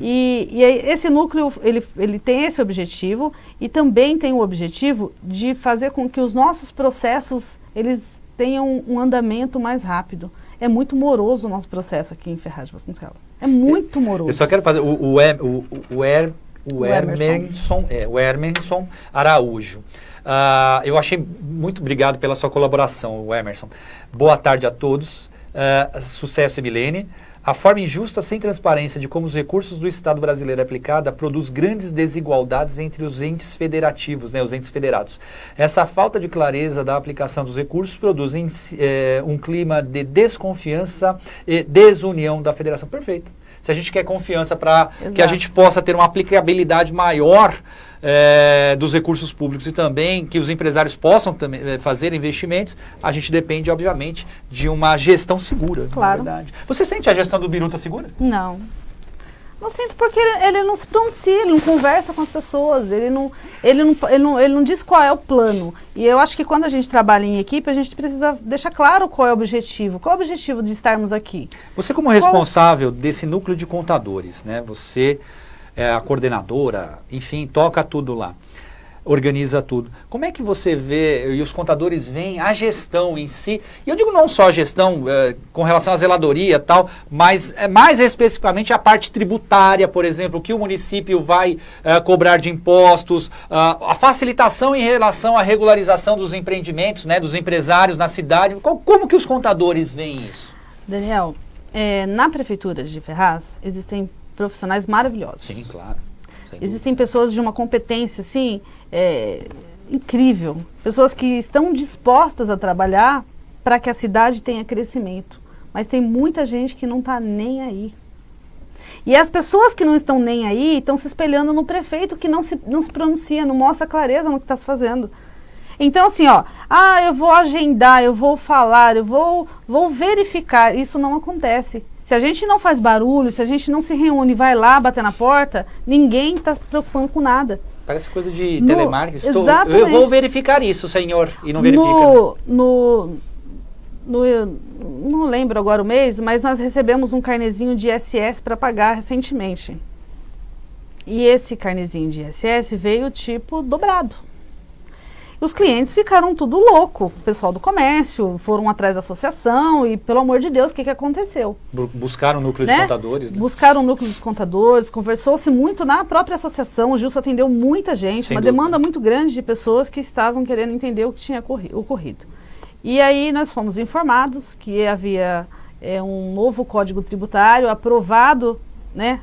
E aí, esse núcleo, ele tem esse objetivo e também tem o objetivo de fazer com que os nossos processos, eles tenham um andamento mais rápido. É muito moroso o nosso processo aqui em Ferraz de Vasconcelos. É muito moroso. Eu só quero fazer o Emerson Araújo. Eu achei muito obrigado pela sua colaboração, o Emerson. Boa tarde a todos. Sucesso, Emilene. A forma injusta, sem transparência de como os recursos do Estado brasileiro é aplicada produz grandes desigualdades entre os entes federativos, né, os entes federados. Essa falta de clareza da aplicação dos recursos produz um clima de desconfiança e desunião da federação. Perfeito. Se a gente quer confiança para que a gente possa ter uma aplicabilidade maior dos recursos públicos e também que os empresários possam também fazer investimentos, a gente depende, obviamente, de uma gestão segura. Claro. Na verdade. Você sente a gestão do Biruta segura? Não. Não sinto porque ele não se pronuncia, ele não conversa com as pessoas, ele não diz qual é o plano. E eu acho que quando a gente trabalha em equipe, a gente precisa deixar claro qual é o objetivo. Qual é o objetivo de estarmos aqui? Você como responsável desse núcleo de contadores, né? Você é a coordenadora, enfim, toca tudo lá, organiza tudo. Como é que você vê, e os contadores veem a gestão em si, e eu digo não só a gestão com relação à zeladoria e tal, mas mais especificamente a parte tributária, por exemplo, o que o município vai cobrar de impostos, a facilitação em relação à regularização dos empreendimentos, né, dos empresários na cidade. Como que os contadores veem isso? Daniel, na Prefeitura de Ferraz existem profissionais maravilhosos. Sim, claro. Existem pessoas de uma competência, assim, incrível. Pessoas que estão dispostas a trabalhar para que a cidade tenha crescimento. Mas tem muita gente que não está nem aí. E as pessoas que não estão nem aí estão se espelhando no prefeito que não se pronuncia, não mostra clareza no que está se fazendo. Então, assim, eu vou agendar, eu vou falar, eu vou verificar. Isso não acontece. Se a gente não faz barulho, se a gente não se reúne e vai lá bater na porta, ninguém está se preocupando com nada. Parece coisa de telemarketing. Exatamente. Eu vou verificar isso, senhor, e não verifica. Não lembro agora o mês, mas nós recebemos um carnezinho de ISS para pagar recentemente. E esse carnezinho de ISS veio tipo dobrado. Os clientes ficaram tudo louco, o pessoal do comércio, foram atrás da associação e, pelo amor de Deus, o que aconteceu? Buscaram o núcleo de contadores, né? Buscaram o núcleo dos contadores, conversou-se muito na própria associação, o Gilson atendeu muita gente, sem uma dúvida. Demanda muito grande de pessoas que estavam querendo entender o que tinha ocorrido. E aí nós fomos informados que havia um novo Código Tributário aprovado, né,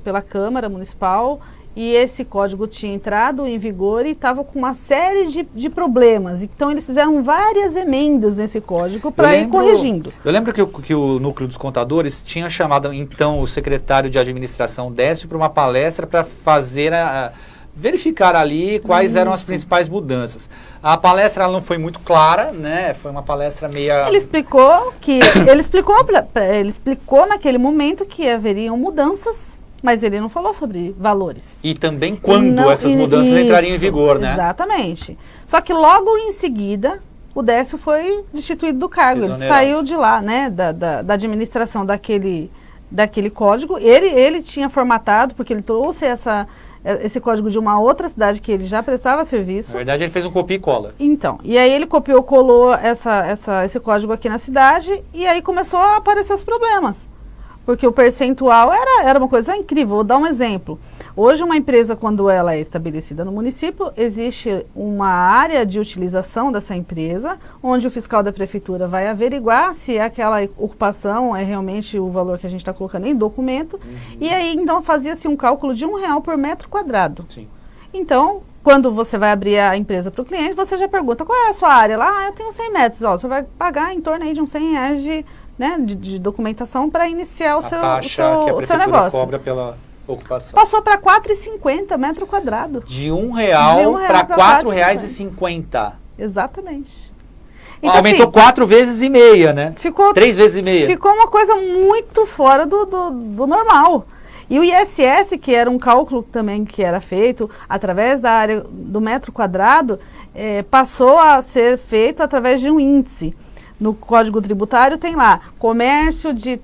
pela Câmara Municipal. E esse código tinha entrado em vigor e estava com uma série de problemas. Então, eles fizeram várias emendas nesse código para ir corrigindo. Eu lembro que o Núcleo dos Contadores tinha chamado, então, o secretário de administração Décio para uma palestra para fazer verificar ali quais eram as principais mudanças. A palestra ela não foi muito clara, né? Foi uma palestra meia... Ele explicou naquele momento que haveriam mudanças, mas ele não falou sobre valores. E também quando essas mudanças entrariam em vigor, né? Exatamente. Só que logo em seguida, o Décio foi destituído do cargo. Ele saiu de lá, né, da administração daquele código. Ele tinha formatado, porque ele trouxe esse código de uma outra cidade que ele já prestava serviço. Na verdade, ele fez um copia e cola. Então, e aí ele copiou, colou esse código aqui na cidade e aí começou a aparecer os problemas. Porque o percentual era uma coisa incrível. Vou dar um exemplo. Hoje, uma empresa, quando ela é estabelecida no município, existe uma área de utilização dessa empresa, onde o fiscal da prefeitura vai averiguar se aquela ocupação é realmente o valor que a gente está colocando em documento. E aí, então, fazia-se um cálculo de R$1 por metro quadrado. Sim. Então, quando você vai abrir a empresa para o cliente, você já pergunta, qual é a sua área? Lá, eu tenho 100 metros. Você vai pagar em torno aí de uns R$100 de documentação para iniciar o seu negócio. Cobra pela ocupação. Passou para R$4,50 metro quadrado. De R$1 para R$4,50. Exatamente. Então, aumentou assim, 4 vezes e meia, né? 3 vezes e meia. Ficou uma coisa muito fora do normal. E o ISS, que era um cálculo também que era feito através da área do metro quadrado, passou a ser feito através de um índice. no Código Tributário tem lá, comércio de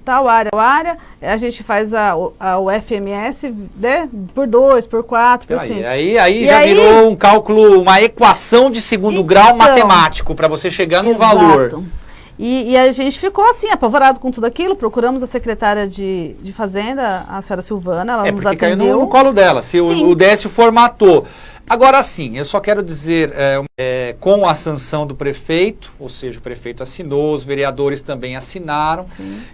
tal área, a gente faz o FMS, né, por 2, por 4, por 5. Aí já virou um cálculo, uma equação de segundo grau matemático, para você chegar num valor. E a gente ficou assim, apavorado com tudo aquilo, procuramos a secretária de Fazenda, a senhora Silvana, ela nos atendeu. Caiu no colo dela, se o Décio formatou. Agora sim, eu só quero dizer, com a sanção do prefeito, ou seja, o prefeito assinou, os vereadores também assinaram,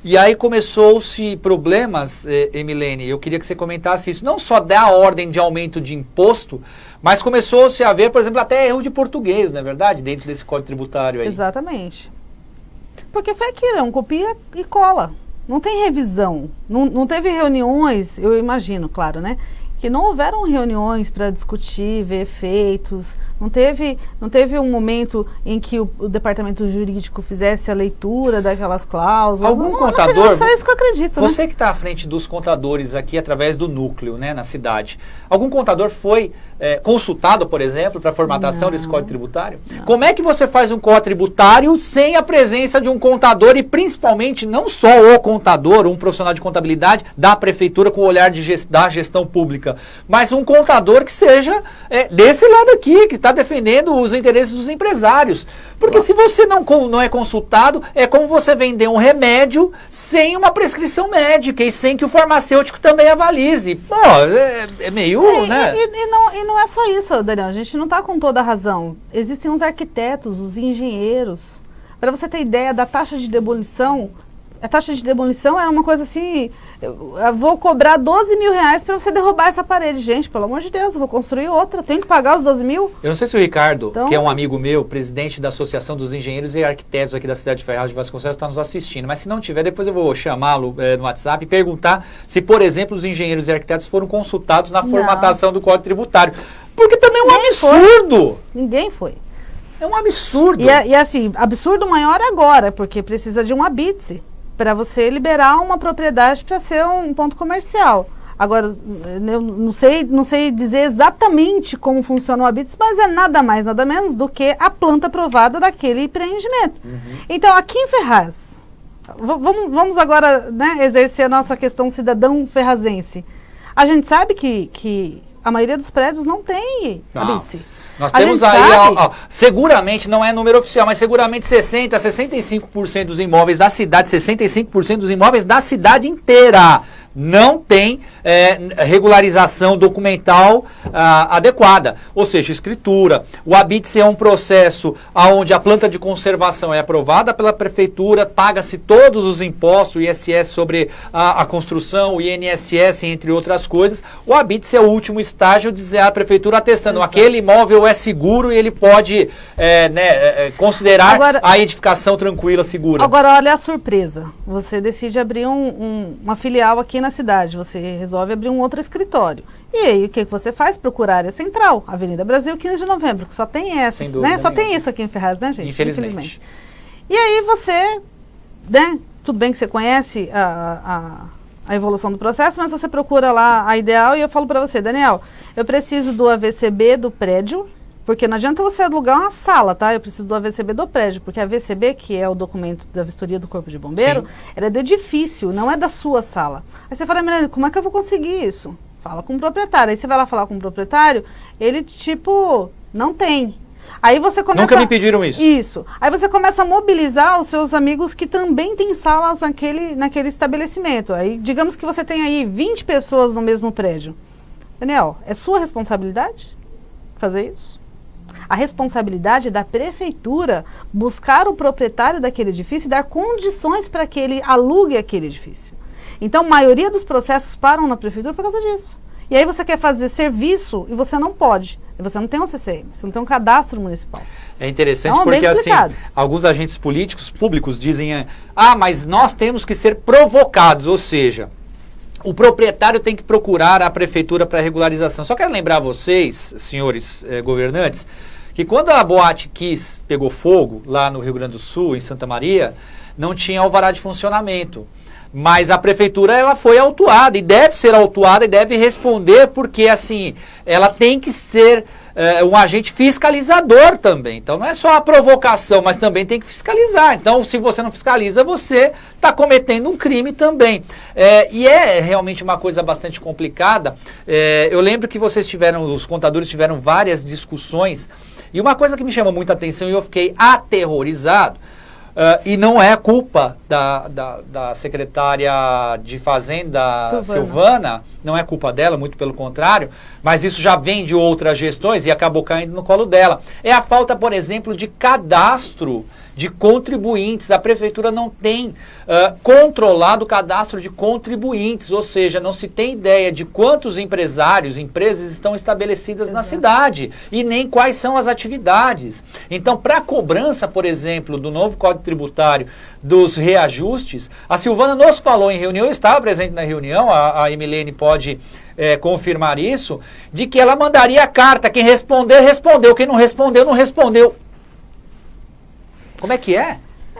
e aí começou-se problemas, Emilene, eu queria que você comentasse isso, não só da ordem de aumento de imposto, mas começou-se a ver, por exemplo, até erro de português, não é verdade, dentro desse código tributário aí. Exatamente. Porque foi aquilo, é um copia e cola. Não tem revisão. Não teve reuniões, eu imagino, claro, né? Que não houveram reuniões para discutir, ver efeitos. Não teve um momento em que o departamento jurídico fizesse a leitura daquelas cláusulas. Algum contador... É só isso que eu acredito, Você que está à frente dos contadores aqui através do núcleo, né, na cidade. Algum contador foi consultado, por exemplo, para a formatação desse código tributário? Não. Como é que você faz um código tributário sem a presença de um contador e principalmente não só o contador, um profissional de contabilidade da prefeitura com o olhar da gestão pública, mas um contador que seja desse lado aqui, que está defendendo os interesses dos empresários. Porque se você não é consultado, é como você vender um remédio sem uma prescrição médica e sem que o farmacêutico também avalize. Pô, é meio, né? E não é só isso, Daniel, a gente não está com toda a razão. Existem os arquitetos, os engenheiros. Para você ter ideia da taxa de demolição, a taxa de demolição era uma coisa assim, eu vou cobrar 12 mil reais para você derrubar essa parede. Gente, pelo amor de Deus, eu vou construir outra, tenho que pagar os 12 mil? Eu não sei se o Ricardo, que é um amigo meu, presidente da Associação dos Engenheiros e Arquitetos aqui da cidade de Ferraz de Vasconcelos, está nos assistindo, mas se não tiver, depois eu vou chamá-lo no WhatsApp e perguntar se, por exemplo, os engenheiros e arquitetos foram consultados na formatação do Código Tributário. Porque também é um absurdo! Ninguém foi. É um absurdo! E assim, absurdo maior agora, porque precisa de um habite para você liberar uma propriedade para ser um ponto comercial. Agora, eu não sei dizer exatamente como funciona o habite, mas é nada mais, nada menos do que a planta aprovada daquele empreendimento. Então, aqui em Ferraz, vamos agora, né, exercer a nossa questão cidadão ferrazense. A gente sabe que a maioria dos prédios não tem habite. Nós temos aí, seguramente, não é número oficial, mas seguramente 60% a 65% dos imóveis da cidade, 65% dos imóveis da cidade inteira não tem regularização documental adequada, ou seja, escritura. O habite é um processo onde a planta de conservação é aprovada pela prefeitura, paga-se todos os impostos, o ISS sobre a construção, o INSS, entre outras coisas. O habite é o último estágio, dizer a prefeitura atestando aquele imóvel é seguro e ele pode considerar agora, a edificação tranquila, segura. Agora, olha a surpresa. Você decide abrir uma filial aqui na cidade, você resolve abrir um outro escritório. E aí, o que você faz? Procura a área central, Avenida Brasil, 15 de novembro, que só tem essa, né? Só tem isso aqui em Ferraz, né, gente? Infelizmente. E aí você, né? Tudo bem que você conhece a evolução do processo, mas você procura lá a ideal e eu falo para você, Daniel, eu preciso do AVCB do prédio, porque não adianta você alugar uma sala, tá? Eu preciso do AVCB do prédio, porque a AVCB, que é o documento da vistoria do Corpo de Bombeiro, ela é do edifício, não é da sua sala. Aí você fala, Milene, como é que eu vou conseguir isso? Fala com o proprietário. Aí você vai lá falar com o proprietário, ele não tem. Aí você começa... Nunca me pediram isso. Isso. Aí você começa a mobilizar os seus amigos que também têm salas naquele estabelecimento. Aí, digamos que você tem aí 20 pessoas no mesmo prédio. Daniel, é sua responsabilidade fazer isso? A responsabilidade é da prefeitura buscar o proprietário daquele edifício e dar condições para que ele alugue aquele edifício. Então, a maioria dos processos param na prefeitura por causa disso. E aí você quer fazer serviço e você não pode. Você não tem um CCM, você não tem um cadastro municipal. É interessante porque assim, alguns agentes públicos dizem, mas nós temos que ser provocados, ou seja, o proprietário tem que procurar a prefeitura para regularização. Só quero lembrar vocês, senhores governantes, que quando a Boate Kiss pegou fogo lá no Rio Grande do Sul, em Santa Maria, não tinha alvará de funcionamento. Mas a prefeitura ela foi autuada e deve ser autuada e deve responder porque assim, ela tem que ser um agente fiscalizador também. Então não é só a provocação, mas também tem que fiscalizar. Então se você não fiscaliza, você está cometendo um crime também. E é realmente uma coisa bastante complicada. Eu lembro que os contadores tiveram várias discussões, e uma coisa que me chamou muita atenção e eu fiquei aterrorizado, e não é culpa da secretária de Fazenda, Silvana, não é culpa dela, muito pelo contrário, mas isso já vem de outras gestões e acabou caindo no colo dela. É a falta, por exemplo, de cadastro de contribuintes. A prefeitura não tem controlado o cadastro de contribuintes, ou seja, não se tem ideia de quantos empresários, empresas estão estabelecidas na cidade e nem quais são as atividades. Então, para a cobrança, por exemplo, do novo Código Tributário, dos reajustes, a Silvana nos falou em reunião, eu estava presente na reunião, a Emilene pode confirmar isso, de que ela mandaria a carta, quem responder, respondeu, quem não respondeu, não respondeu. Como é que é?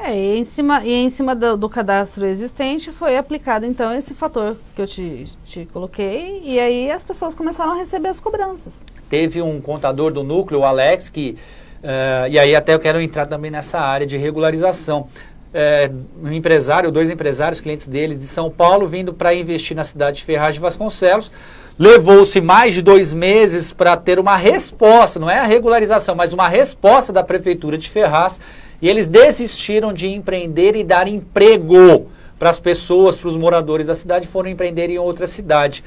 E em cima do cadastro existente foi aplicado então esse fator que eu te coloquei, e aí as pessoas começaram a receber as cobranças. Teve um contador do núcleo, o Alex, que, e aí até eu quero entrar também nessa área de regularização. Um empresário, 2 empresários, clientes deles de São Paulo, vindo para investir na cidade de Ferraz de Vasconcelos. Levou-se mais de 2 meses para ter uma resposta, não é a regularização, mas uma resposta da Prefeitura de Ferraz. E eles desistiram de empreender e dar emprego para as pessoas, para os moradores da cidade, foram empreender em outra cidade.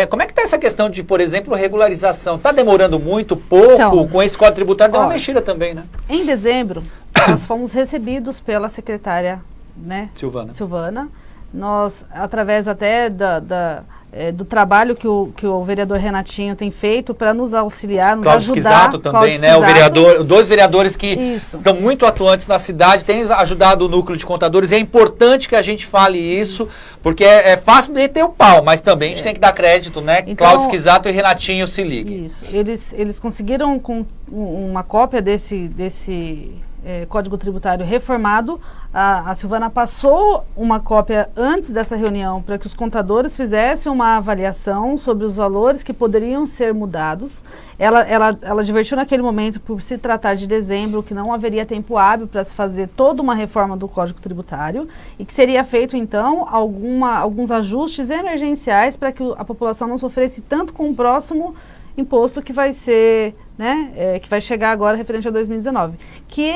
Como é que está essa questão de, por exemplo, regularização? Está demorando muito, pouco? Então, com esse Código Tributário deu uma mexida também, né? Em dezembro, nós fomos recebidos pela secretária, né, Silvana. Nós, através até do trabalho que o vereador Renatinho tem feito para nos auxiliar, nos Cláudio ajudar. Schisato também, né? O 2 vereadores que estão muito atuantes na cidade, têm ajudado o núcleo de contadores. É importante que a gente fale isso, porque é fácil meter o pau, mas também a gente tem que dar crédito, né? Então, Cláudio Schisato e Renatinho se liguem. Isso. Eles conseguiram com uma cópia desse Código Tributário reformado. A Silvana passou uma cópia antes dessa reunião para que os contadores fizessem uma avaliação sobre os valores que poderiam ser mudados. Ela divertiu naquele momento, por se tratar de dezembro, que não haveria tempo hábil para se fazer toda uma reforma do Código Tributário e que seria feito, então, alguns ajustes emergenciais para que a população não sofresse tanto com o próximo imposto que vai ser, né, que vai chegar agora referente a 2019. Que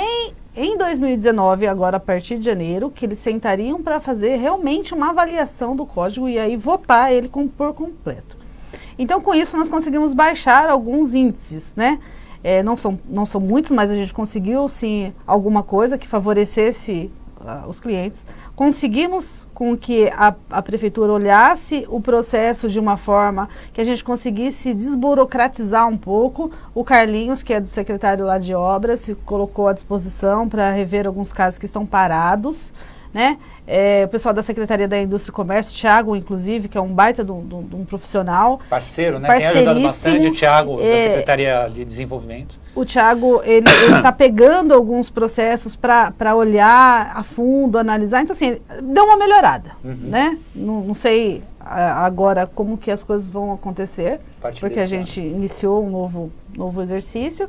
em 2019, agora a partir de janeiro, que eles sentariam para fazer realmente uma avaliação do código e aí votar ele por completo. Então, com isso, nós conseguimos baixar alguns índices, né? Não são muitos, mas a gente conseguiu, sim, alguma coisa que favorecesse os clientes. Conseguimos com que a prefeitura olhasse o processo de uma forma que a gente conseguisse desburocratizar um pouco. O Carlinhos, que é do secretário lá de obras, se colocou à disposição para rever alguns casos que estão parados, né? O pessoal da Secretaria da Indústria e Comércio, o Thiago, inclusive, que é um baita de um profissional. Parceiro, né? Tem ajudado bastante o Thiago, da Secretaria de Desenvolvimento. O Thiago, ele está pegando alguns processos para olhar a fundo, analisar. Então, assim, deu uma melhorada, né? Não sei agora como que as coisas vão acontecer, porque a gente iniciou um novo exercício,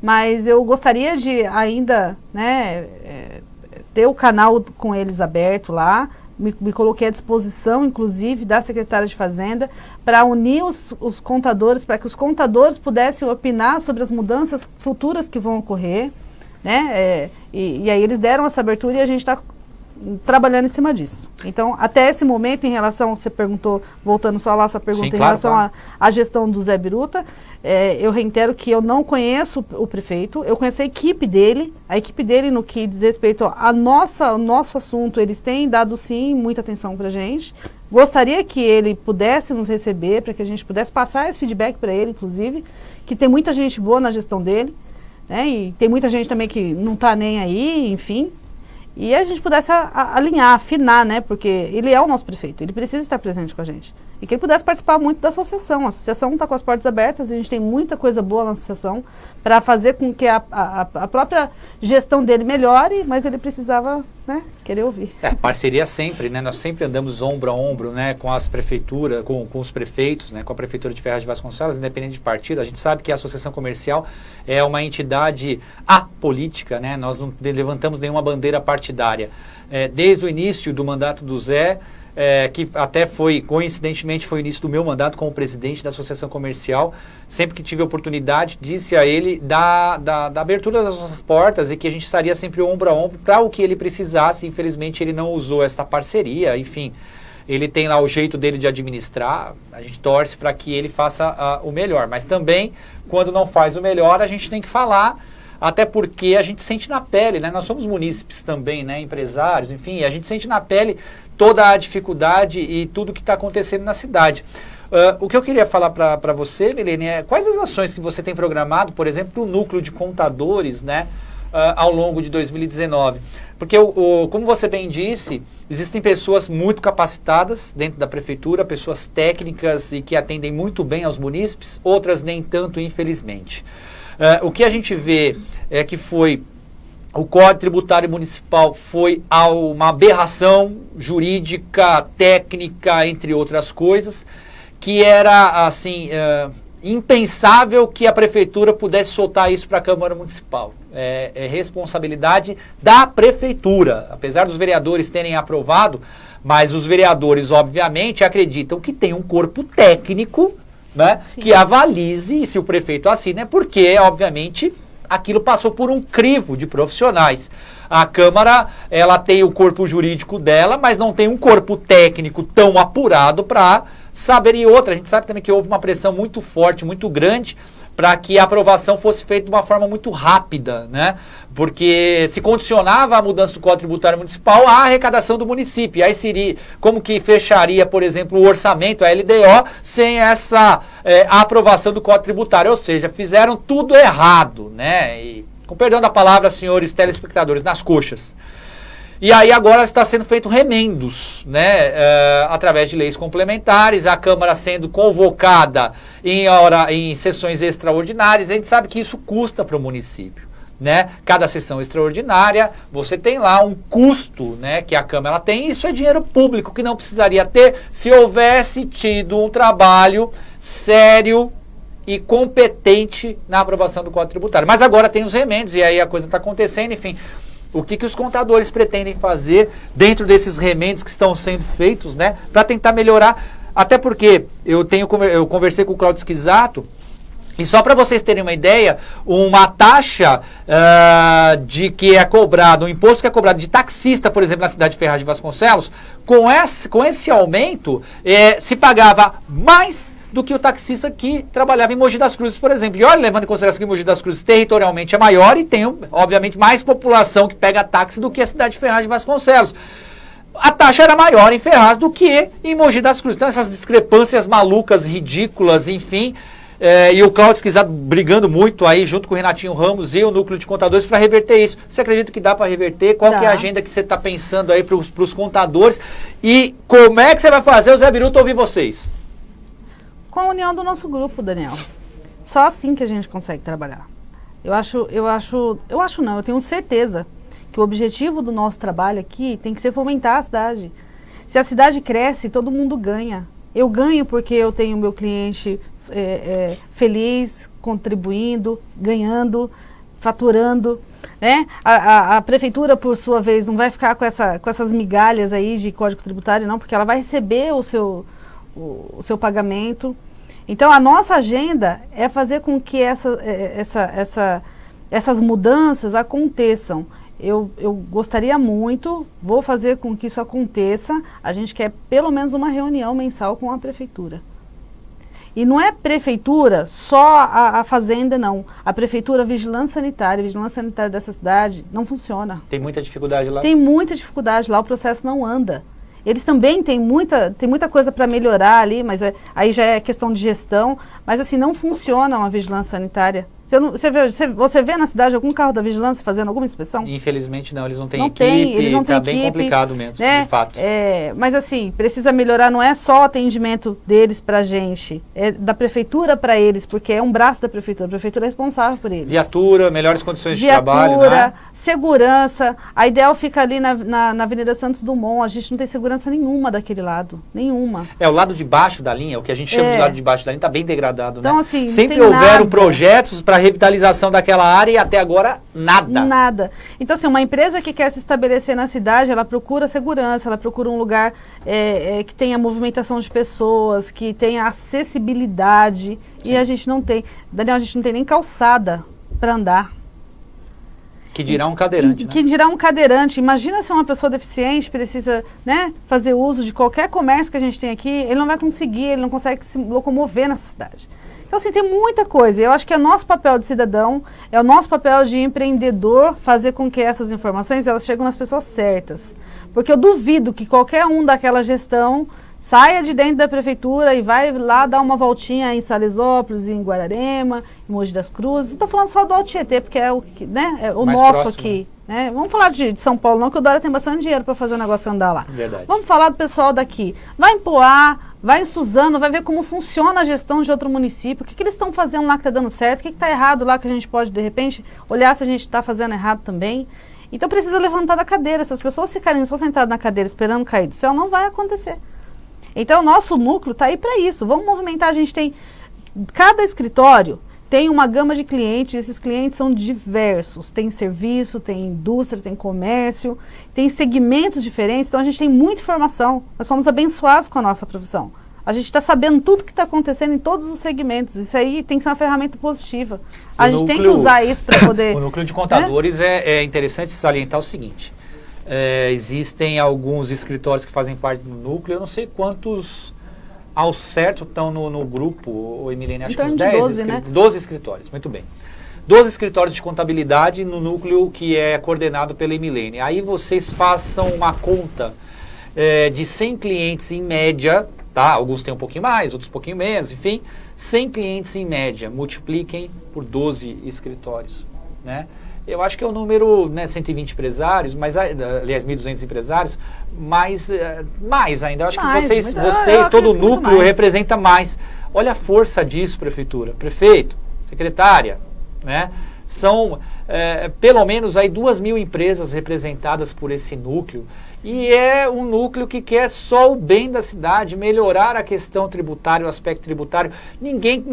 mas eu gostaria de ainda, né, ter o canal com eles aberto lá. Me coloquei à disposição, inclusive, da secretária de Fazenda, para unir os contadores, para que os contadores pudessem opinar sobre as mudanças futuras que vão ocorrer, né? E aí eles deram essa abertura e a gente está trabalhando em cima disso. Então, até esse momento, em relação, você perguntou, voltando só lá a sua pergunta, sim, em relação à gestão do Zé Biruta, eu reitero que eu não conheço o prefeito, eu conheço a equipe dele no que diz respeito ao nosso assunto, eles têm dado, sim, muita atenção para a gente. Gostaria que ele pudesse nos receber, para que a gente pudesse passar esse feedback para ele, inclusive, que tem muita gente boa na gestão dele, né, e tem muita gente também que não está nem aí, enfim. E a gente pudesse alinhar, afinar, né? Porque ele é o nosso prefeito, ele precisa estar presente com a gente. e que ele pudesse participar muito da associação. A associação está com as portas abertas, a gente tem muita coisa boa na associação para fazer com que a própria gestão dele melhore, mas ele precisava, né, querer ouvir. Parceria sempre, né? Nós sempre andamos ombro a ombro, né, com as prefeituras, com os prefeitos, né, com a Prefeitura de Ferraz de Vasconcelos, independente de partido. A gente sabe que a associação comercial é uma entidade apolítica, né? Nós não levantamos nenhuma bandeira partidária. Desde o início do mandato do Zé, que até coincidentemente foi o início do meu mandato como presidente da Associação Comercial, sempre que tive a oportunidade, disse a ele da abertura das nossas portas e que a gente estaria sempre ombro a ombro para o que ele precisasse. Infelizmente ele não usou essa parceria, enfim, ele tem lá o jeito dele de administrar, a gente torce para que ele faça o melhor, mas também, quando não faz o melhor, a gente tem que falar, até porque a gente sente na pele, né? Nós somos munícipes também, né? Empresários, enfim, a gente sente na pele toda a dificuldade e tudo que está acontecendo na cidade. O que eu queria falar para você, Milene, é quais as ações que você tem programado, por exemplo, para o núcleo de contadores, né, ao longo de 2019? Porque, como você bem disse, existem pessoas muito capacitadas dentro da prefeitura, pessoas técnicas e que atendem muito bem aos munícipes, outras nem tanto, infelizmente. O que a gente vê é que o Código Tributário Municipal foi uma aberração jurídica, técnica, entre outras coisas, que era, assim, impensável que a prefeitura pudesse soltar isso para a Câmara Municipal. É responsabilidade da prefeitura, apesar dos vereadores terem aprovado, mas os vereadores, obviamente, acreditam que tem um corpo técnico, né, que avalize, e se o prefeito assina, é porque, obviamente, aquilo passou por um crivo de profissionais. A Câmara, ela tem o corpo jurídico dela, mas não tem um corpo técnico tão apurado para saber. E outra, a gente sabe também que houve uma pressão muito forte, muito grande, para que a aprovação fosse feita de uma forma muito rápida, né? Porque se condicionava a mudança do Código Tributário Municipal à arrecadação do município. E aí seria, como que fecharia, por exemplo, o orçamento, a LDO, sem essa aprovação do Código Tributário? Ou seja, fizeram tudo errado, né? E, com perdão da palavra, senhores telespectadores, nas coxas. E aí agora está sendo feito remendos, né, através de leis complementares, a Câmara sendo convocada em sessões extraordinárias. A gente sabe que isso custa para o município, né? Cada sessão extraordinária, você tem lá um custo, né, que a Câmara tem, e isso é dinheiro público que não precisaria ter se houvesse tido um trabalho sério e competente na aprovação do Código Tributário. Mas agora tem os remendos e aí a coisa está acontecendo, enfim. O que os contadores pretendem fazer dentro desses remendos que estão sendo feitos, né, para tentar melhorar? Até porque eu conversei com o Cláudio Esquisato, e só para vocês terem uma ideia, uma taxa de que é cobrado, um imposto que é cobrado de taxista, por exemplo, na cidade de Ferraz de Vasconcelos, com esse aumento, se pagava mais do que o taxista que trabalhava em Mogi das Cruzes, por exemplo. E olha, levando em consideração que Mogi das Cruzes territorialmente é maior e tem, obviamente, mais população que pega táxi do que a cidade de Ferraz de Vasconcelos. A taxa era maior em Ferraz do que em Mogi das Cruzes. Então, essas discrepâncias malucas, ridículas, enfim. E o Cláudio Esquisato brigando muito aí, junto com o Renatinho Ramos e o Núcleo de Contadores, para reverter isso. Você acredita que dá para reverter? Qual que é a agenda que você está pensando aí para os contadores? E como é que você vai fazer, o Zé Biruta, ouvir vocês? Com a união do nosso grupo, Daniel. Só assim que a gente consegue trabalhar. Eu tenho certeza que o objetivo do nosso trabalho aqui tem que ser fomentar a cidade. Se a cidade cresce, todo mundo ganha. Eu ganho porque eu tenho meu cliente feliz, contribuindo, ganhando, faturando, né? A prefeitura, por sua vez, não vai ficar com essas migalhas aí de código tributário, não, porque ela vai receber o seu pagamento. Então, a nossa agenda é fazer com que essas mudanças aconteçam. Eu gostaria muito, vou fazer com que isso aconteça. A gente quer pelo menos uma reunião mensal com a prefeitura. E não é prefeitura, só a fazenda, não. A prefeitura, a vigilância sanitária dessa cidade não funciona. Tem muita dificuldade lá? Tem muita dificuldade lá, o processo não anda. Eles também têm muita coisa para melhorar ali, mas aí já é questão de gestão. Mas assim, não funciona uma vigilância sanitária. Você vê na cidade algum carro da vigilância fazendo alguma inspeção? Infelizmente não, eles não têm eles não têm tá bem complicado mesmo, né? De fato. Mas assim, precisa melhorar, não é só o atendimento deles pra gente, é da prefeitura para eles, porque é um braço da prefeitura, a prefeitura é responsável por eles. Viatura, melhores condições de trabalho, né? Segurança, a Ideal fica ali na Avenida Santos Dumont, a gente não tem segurança nenhuma daquele lado, nenhuma. O lado de baixo da linha, o que a gente chama de lado de baixo da linha, tá bem degradado, então, né? Assim, sempre houveram projetos para revitalização daquela área e até agora nada. Nada. Então, assim, uma empresa que quer se estabelecer na cidade, ela procura segurança, ela procura um lugar que tenha movimentação de pessoas, que tenha acessibilidade. Sim. E a gente não tem. Daniel, a gente não tem nem calçada para andar. Que dirá um cadeirante, né? Que dirá um cadeirante. Imagina se uma pessoa deficiente precisa, né, fazer uso de qualquer comércio que a gente tem aqui, ele não vai conseguir, ele não consegue se locomover nessa cidade. Então, assim, tem muita coisa. Eu acho que é nosso papel de cidadão, é o nosso papel de empreendedor fazer com que essas informações elas cheguem nas pessoas certas. Porque eu duvido que qualquer um daquela gestão saia de dentro da prefeitura e vai lá dar uma voltinha em Salesópolis, em Guararema, em Mogi das Cruzes. Não estou falando só do Alto Tietê, porque é o, né, é o nosso próximo aqui. Né? Vamos falar de São Paulo não, que o Dória tem bastante dinheiro para fazer o negócio andar lá. Verdade. Vamos falar do pessoal daqui. Vai em Poá, vai em Suzano, vai ver como funciona a gestão de outro município, o que eles estão fazendo lá que está dando certo, o que está errado lá que a gente pode, de repente, olhar se a gente está fazendo errado também. Então precisa levantar da cadeira. Se as pessoas ficarem só sentadas na cadeira esperando cair do céu, não vai acontecer. Então o nosso núcleo está aí para isso. Vamos movimentar, a gente tem... Cada escritório tem uma gama de clientes, esses clientes são diversos. Tem serviço, tem indústria, tem comércio, tem segmentos diferentes, então a gente tem muita informação. Nós somos abençoados com a nossa profissão. A gente está sabendo tudo que está acontecendo em todos os segmentos. Isso aí tem que ser uma ferramenta positiva. A gente tem que usar isso para poder... O núcleo de contadores é interessante salientar o seguinte. Existem alguns escritórios que fazem parte do núcleo, eu não sei quantos ao certo estão no grupo, o Emilene, acho que uns 10, 12, né? 12 escritórios, muito bem. 12 escritórios de contabilidade no núcleo que é coordenado pela Emilene. Aí vocês façam uma conta de 100 clientes em média, tá? Alguns têm um pouquinho mais, outros um pouquinho menos, enfim, 100 clientes em média, multipliquem por 12 escritórios, né? Eu acho que é o número, né, 120 empresários, mas, aliás, 1.200 empresários, mais ainda. Eu acho que vocês todo o núcleo representa mais. Olha a força disso, prefeitura. Prefeito, secretária, né? São pelo menos aí 2.000 empresas representadas por esse núcleo. E é um núcleo que quer só o bem da cidade, melhorar a questão tributária, o aspecto tributário. Ninguém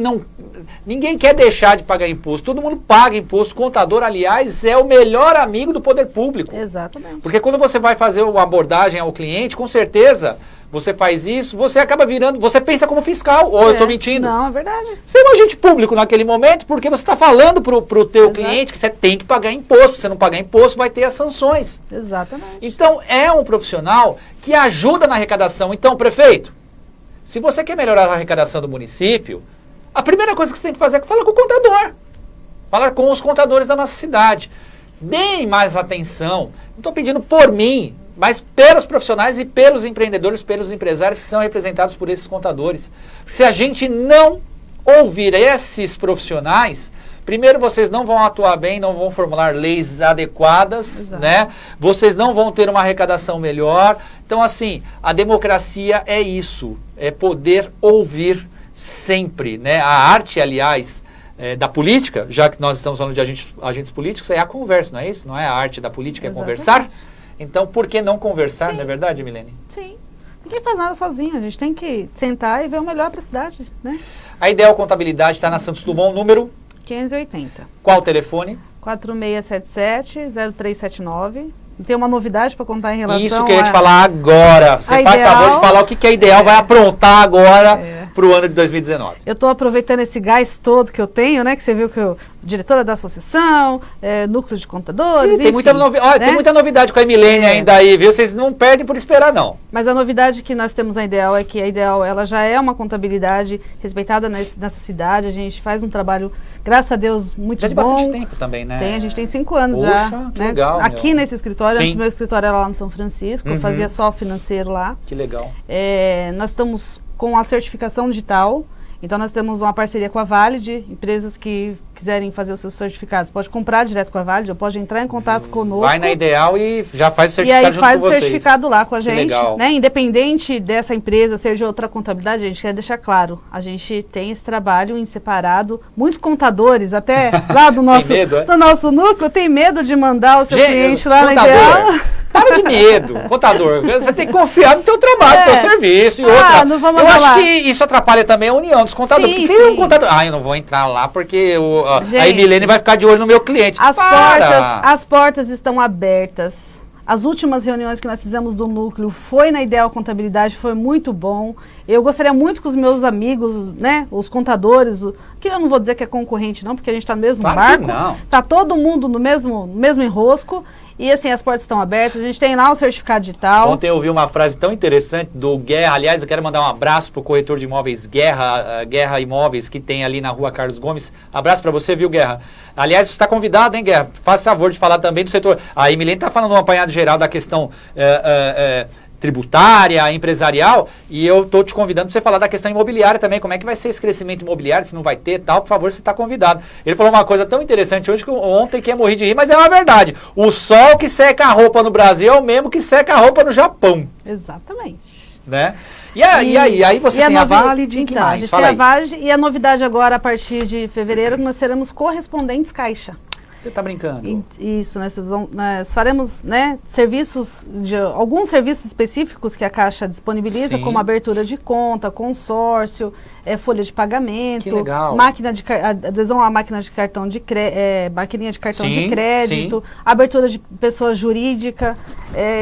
quer deixar de pagar imposto, todo mundo paga imposto. O contador, aliás, é o melhor amigo do poder público. Exatamente. Porque quando você vai fazer uma abordagem ao cliente, com certeza, você faz isso, você acaba virando, você pensa como fiscal, ou eu estou mentindo? Não, é verdade. Você é um agente público naquele momento, porque você está falando para o teu cliente que você tem que pagar imposto. Se você não pagar imposto, vai ter as sanções. Exatamente. Então, é um profissional que ajuda na arrecadação. Então, prefeito, se você quer melhorar a arrecadação do município, a primeira coisa que você tem que fazer é falar com o contador. Falar com os contadores da nossa cidade. Deem mais atenção. Não estou pedindo por mim, mas pelos profissionais e pelos empreendedores, pelos empresários que são representados por esses contadores. Se a gente não ouvir esses profissionais, primeiro vocês não vão atuar bem, não vão formular leis adequadas, né? Vocês não vão ter uma arrecadação melhor. Então, assim, a democracia é isso, é poder ouvir sempre, né? A arte, aliás, da política, já que nós estamos falando de agentes políticos, é a conversa, não é isso? Não é a arte da política, é conversar? Então, por que não conversar, Sim. Não é verdade, Milene? Sim. Ninguém faz nada sozinho, a gente tem que sentar e ver o melhor para a cidade, né? A Ideal Contabilidade está na Santos Dumont, número? 580. Qual o telefone? 4677-0379. Tem uma novidade para contar em relação Isso que eu ia te falar agora. Você faz favor de falar o que a Ideal vai aprontar agora para o ano de 2019. Eu estou aproveitando esse gás todo que eu tenho, né? Que você viu que eu, diretora da associação, núcleo de contadores, tem muita novidade com a Emilene ainda aí, viu? Vocês não perdem por esperar, não. Mas a novidade que nós temos na Ideal é que a Ideal ela já é uma contabilidade respeitada nessa cidade. A gente faz um trabalho, graças a Deus, muito bom. Já de bastante tempo também, né? A gente tem 5 anos. Poxa, já. Que né? legal, aqui nesse escritório, Sim. antes meu escritório era lá no São Francisco, eu fazia só financeiro lá. Que legal. Nós estamos com a certificação digital. Então nós temos uma parceria com a Valid, empresas que quiserem fazer os seus certificados, pode comprar direto com a Valid, ou pode entrar em contato conosco. Vai na Ideal e já faz o certificado junto com vocês. E aí faz o certificado lá com a gente, né? Independente dessa empresa, seja outra contabilidade, a gente quer deixar claro, a gente tem esse trabalho em separado. Muitos contadores, até lá do nosso, do nosso núcleo, tem medo de mandar o seu cliente lá na Ideal. Para de medo, contador. Você tem que confiar no teu trabalho, no teu serviço e outra. Não vamos eu acho que isso atrapalha também a união dos contadores. Sim, porque tem um contador. Eu não vou entrar lá porque a Emilene vai ficar de olho no meu cliente. As portas estão abertas. As últimas reuniões que nós fizemos do núcleo foi na Ideal Contabilidade, foi muito bom. Eu gostaria muito que os meus amigos, né, os contadores, que eu não vou dizer que é concorrente não, porque a gente está no mesmo barco. Está todo mundo no mesmo enrosco. E assim, as portas estão abertas, a gente tem lá o certificado digital. Ontem eu ouvi uma frase tão interessante do Guerra, aliás, eu quero mandar um abraço pro corretor de imóveis Guerra Imóveis, que tem ali na rua Carlos Gomes. Abraço para você, viu, Guerra? Aliás, você está convidado, hein, Guerra? Faça favor de falar também do setor. A Emilene está falando um apanhado geral da questão tributária, empresarial, e eu estou te convidando para você falar da questão imobiliária também, como é que vai ser esse crescimento imobiliário, se não vai ter tal, por favor, você está convidado. Ele falou uma coisa tão interessante ontem que eu morri de rir, mas é uma verdade. O sol que seca a roupa no Brasil é o mesmo que seca a roupa no Japão. Exatamente. Né? E aí você tem a Valid, que mais? A gente tem a Valid e a novidade agora, a partir de fevereiro, nós seremos correspondentes Caixa. Você está brincando? Isso, nós faremos, né, alguns serviços específicos que a Caixa disponibiliza, como abertura de conta, consórcio, folha de pagamento, adesão à máquina de cartão de crédito, abertura de pessoa jurídica.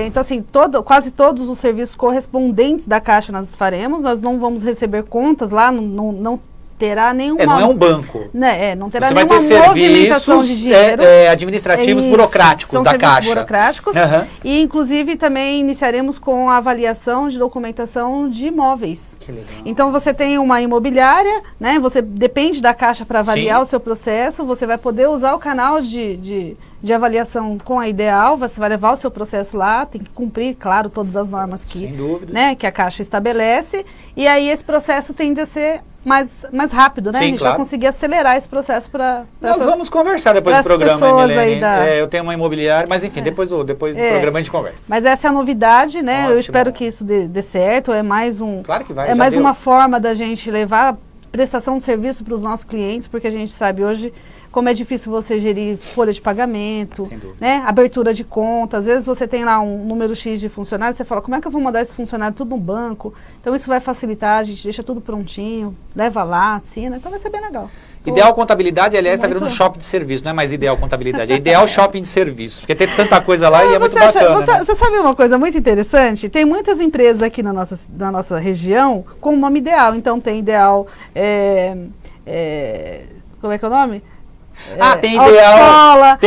Então, assim, quase todos os serviços correspondentes da Caixa nós faremos. Nós não vamos receber contas lá, não terá nenhuma... não é um banco. Não terá você nenhuma vai ter movimentação de dinheiro. Administrativos burocráticos da Caixa. Burocráticos. E, inclusive, também iniciaremos com a avaliação de documentação de imóveis. Que legal. Então, você tem uma imobiliária, né? Você depende da Caixa para avaliar o seu processo. Você vai poder usar o canal de avaliação com a Ideal, você vai levar o seu processo lá, tem que cumprir, claro, todas as normas que a Caixa estabelece. E aí, esse processo tende a ser mais rápido, né? A gente vai conseguir acelerar esse processo para nós vamos conversar depois do programa, Emilene. Eu tenho uma imobiliária, mas enfim, depois do programa a gente conversa. Mas essa é a novidade, né? Ótimo. Eu espero que isso dê certo. É mais claro que vai, uma forma da gente levar prestação de serviço para os nossos clientes, porque a gente sabe hoje como é difícil você gerir folha de pagamento, né? Abertura de conta. Às vezes você tem lá um número X de funcionários, você fala, como é que eu vou mandar esse funcionário tudo no banco? Então isso vai facilitar, a gente deixa tudo prontinho, leva lá, assina, então vai ser bem legal. Ideal Contabilidade, aliás, está virando um shopping de serviço, não é mais Ideal Contabilidade, é Ideal Shopping de Serviço, porque tem tanta coisa lá e é muito bacana. Você sabe uma coisa muito interessante? Tem muitas empresas aqui na nossa região com o nome Ideal, então tem Ideal, como é que é o nome? Tem Ideal,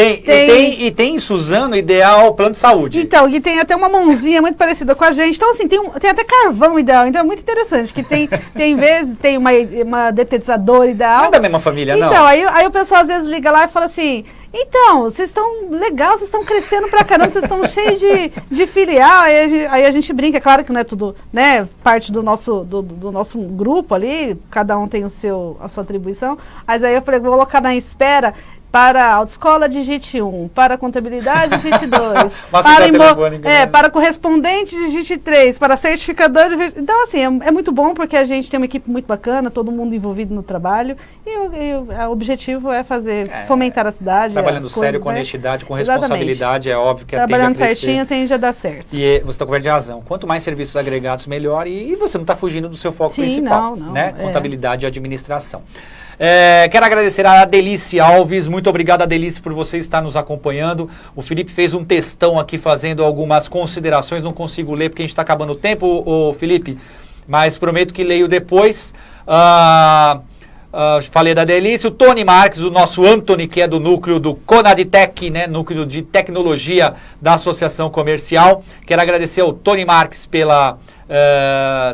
tem em Suzano Ideal Plano de Saúde. Então, e tem até uma mãozinha muito parecida com a gente. Então, assim, tem até carvão Ideal. Então, é muito interessante, que tem vezes, tem uma detetizadora Ideal. Não é da mesma família, não? Então, aí o pessoal às vezes liga lá e fala assim, então, vocês estão legal, vocês estão crescendo pra caramba, vocês estão cheios de filial. Aí a gente brinca, é claro que não é tudo, né, parte do nosso grupo ali, cada um tem a sua atribuição, mas aí eu falei, vou colocar na espera para a autoescola, digite 1, para a contabilidade, digite 2, para correspondente, digite 3, para certificador, então assim, é muito bom porque a gente tem uma equipe muito bacana, todo mundo envolvido no trabalho, e o objetivo é fomentar a cidade. Trabalhando sério, com honestidade, com responsabilidade, é óbvio que trabalhando certinho tende a dar certo. E você está coberto de razão, quanto mais serviços agregados, melhor, e você não está fugindo do seu foco principal, né? Contabilidade e administração. Quero agradecer a Adelice Alves, muito obrigado, Adelice, por você estar nos acompanhando. O Felipe fez um textão aqui fazendo algumas considerações, não consigo ler porque a gente está acabando o tempo, Felipe, mas prometo que leio depois. Falei da Adelice, o Tony Marques, o nosso Anthony, que é do núcleo do Conadtec, né, núcleo de tecnologia da Associação Comercial. Quero agradecer ao Tony Marques pela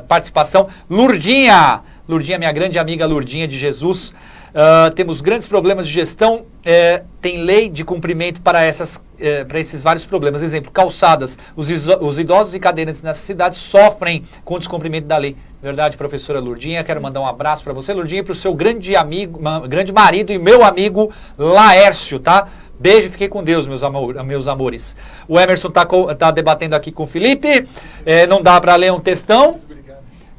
participação. Lourdinha, minha grande amiga Lourdinha de Jesus. Temos grandes problemas de gestão, tem lei de cumprimento para esses vários problemas. Exemplo, calçadas. Os idosos e cadeirantes nessa cidade sofrem com o descumprimento da lei. Verdade, professora Lurdinha. Quero mandar um abraço para você, Lurdinha, e para o seu grande amigo, grande marido e meu amigo Laércio, tá? Beijo, fiquei com Deus, meus amores. O Emerson tá debatendo aqui com o Felipe. Não dá para ler um textão.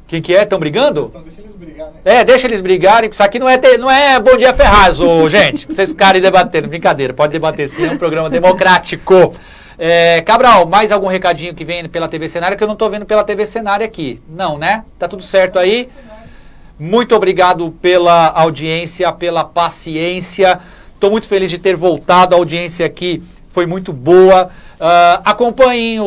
O que é? Estão brigando? Deixa eles brigarem, né? Deixa eles brigarem. Isso aqui não é Bom Dia Ferraz, gente. Pra vocês ficarem debatendo. Brincadeira, pode debater sim, é um programa democrático. Cabral, mais algum recadinho que vem pela TV Cenário, que eu não tô vendo pela TV Cenário aqui. Não, né? Tá tudo certo aí? Muito obrigado pela audiência, pela paciência. Estou muito feliz de ter voltado, a audiência aqui foi muito boa. Acompanhem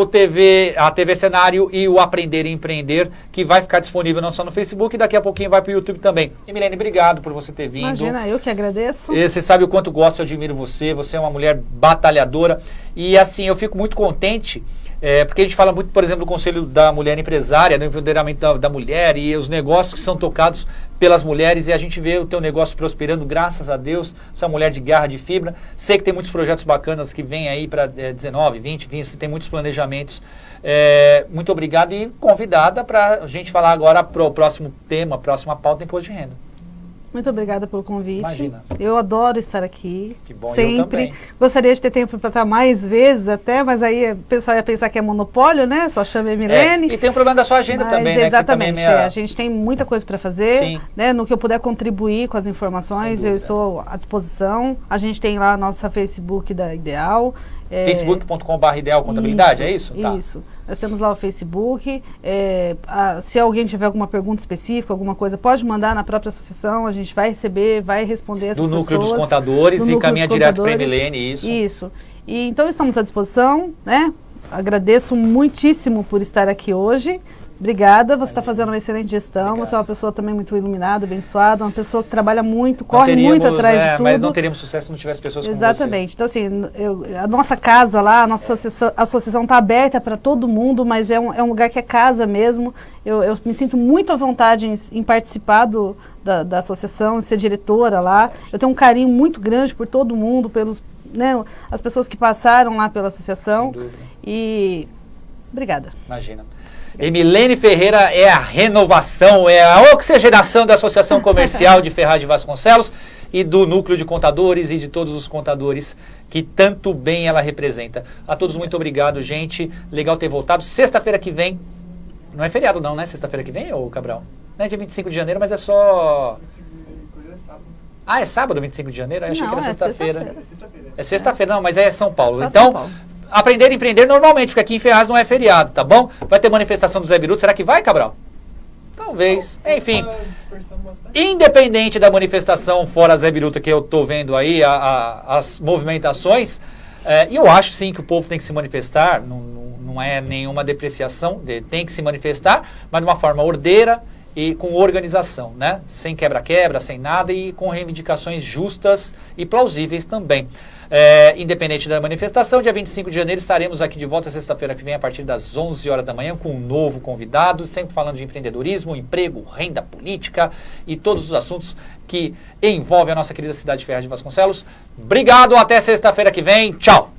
a TV Cenário e o Aprender e Empreender, que vai ficar disponível não só no Facebook, e daqui a pouquinho vai para o YouTube também. E Milene, obrigado por você ter vindo. Imagina, eu que agradeço. Você sabe o quanto gosto e admiro você, você é uma mulher batalhadora. E assim, eu fico muito contente, porque a gente fala muito, por exemplo, do Conselho da Mulher Empresária, do empoderamento da mulher e os negócios que são tocados pelas mulheres, e a gente vê o teu negócio prosperando, graças a Deus. Você é uma mulher de garra, de fibra. Sei que tem muitos projetos bacanas que vêm aí para 19, 20, você tem muitos planejamentos. Muito obrigado e convidada para a gente falar agora para o próximo tema, próxima pauta, imposto de renda. Muito obrigada pelo convite. Imagina. Eu adoro estar aqui. Que bom, sempre. Eu também. Gostaria de ter tempo para estar mais vezes até, mas aí o pessoal ia pensar que é monopólio, né? Só chama a Milene. E tem o problema da sua agenda também, né? Exatamente. A gente tem muita coisa para fazer. Sim. Né? No que eu puder contribuir com as informações, eu estou à disposição. A gente tem lá a nossa Facebook da Ideal. Facebook.com/Ideal Contabilidade, é isso? Isso. Nós temos lá o Facebook. Se alguém tiver alguma pergunta específica, alguma coisa, pode mandar na própria associação. A gente vai receber, vai responder essas pessoas. Do Núcleo dos Contadores e encaminha direto para a Milene, isso. Isso. E, então estamos à disposição, né? Agradeço muitíssimo por estar aqui hoje. Obrigada, você está fazendo uma excelente gestão. Obrigado. Você é uma pessoa também muito iluminada, abençoada, uma pessoa que trabalha muito, corre muito atrás de tudo. Mas não teríamos sucesso se não tivesse pessoas como você. Exatamente. Então, assim, a nossa casa lá, a nossa associação está aberta para todo mundo, mas é um lugar que é casa mesmo. Eu me sinto muito à vontade em participar da associação, em ser diretora lá. Eu tenho um carinho muito grande por todo mundo, pelos, né, as pessoas que passaram lá pela associação. Sem dúvida. E obrigada. Imagina. Milene Ferreira é a renovação, é a oxigenação da Associação Comercial de Ferraz de Vasconcelos e do Núcleo de Contadores e de todos os contadores que tanto bem ela representa. A todos muito obrigado, gente. Legal ter voltado. Sexta-feira que vem, não é feriado não, né? Sexta-feira que vem, ô Cabral? Não é dia 25 de janeiro, mas é só... É sábado, 25 de janeiro? Eu achei que era sexta-feira. É sexta-feira, não, mas é São Paulo. Só então... São Paulo. Aprender a empreender normalmente, porque aqui em Ferraz não é feriado, tá bom? Vai ter manifestação do Zé Biruta, será que vai, Cabral? Talvez, enfim. Independente da manifestação fora Zé Biruta que eu tô vendo aí, as movimentações, e eu acho sim que o povo tem que se manifestar, não é nenhuma depreciação, tem que se manifestar, mas de uma forma ordeira e com organização, né? Sem quebra-quebra, sem nada e com reivindicações justas e plausíveis também. Independente da manifestação, dia 25 de janeiro estaremos aqui de volta sexta-feira que vem a partir das 11 horas da manhã com um novo convidado, sempre falando de empreendedorismo, emprego, renda, política e todos os assuntos que envolvem a nossa querida cidade de Ferraz de Vasconcelos. Obrigado, até sexta-feira que vem. Tchau!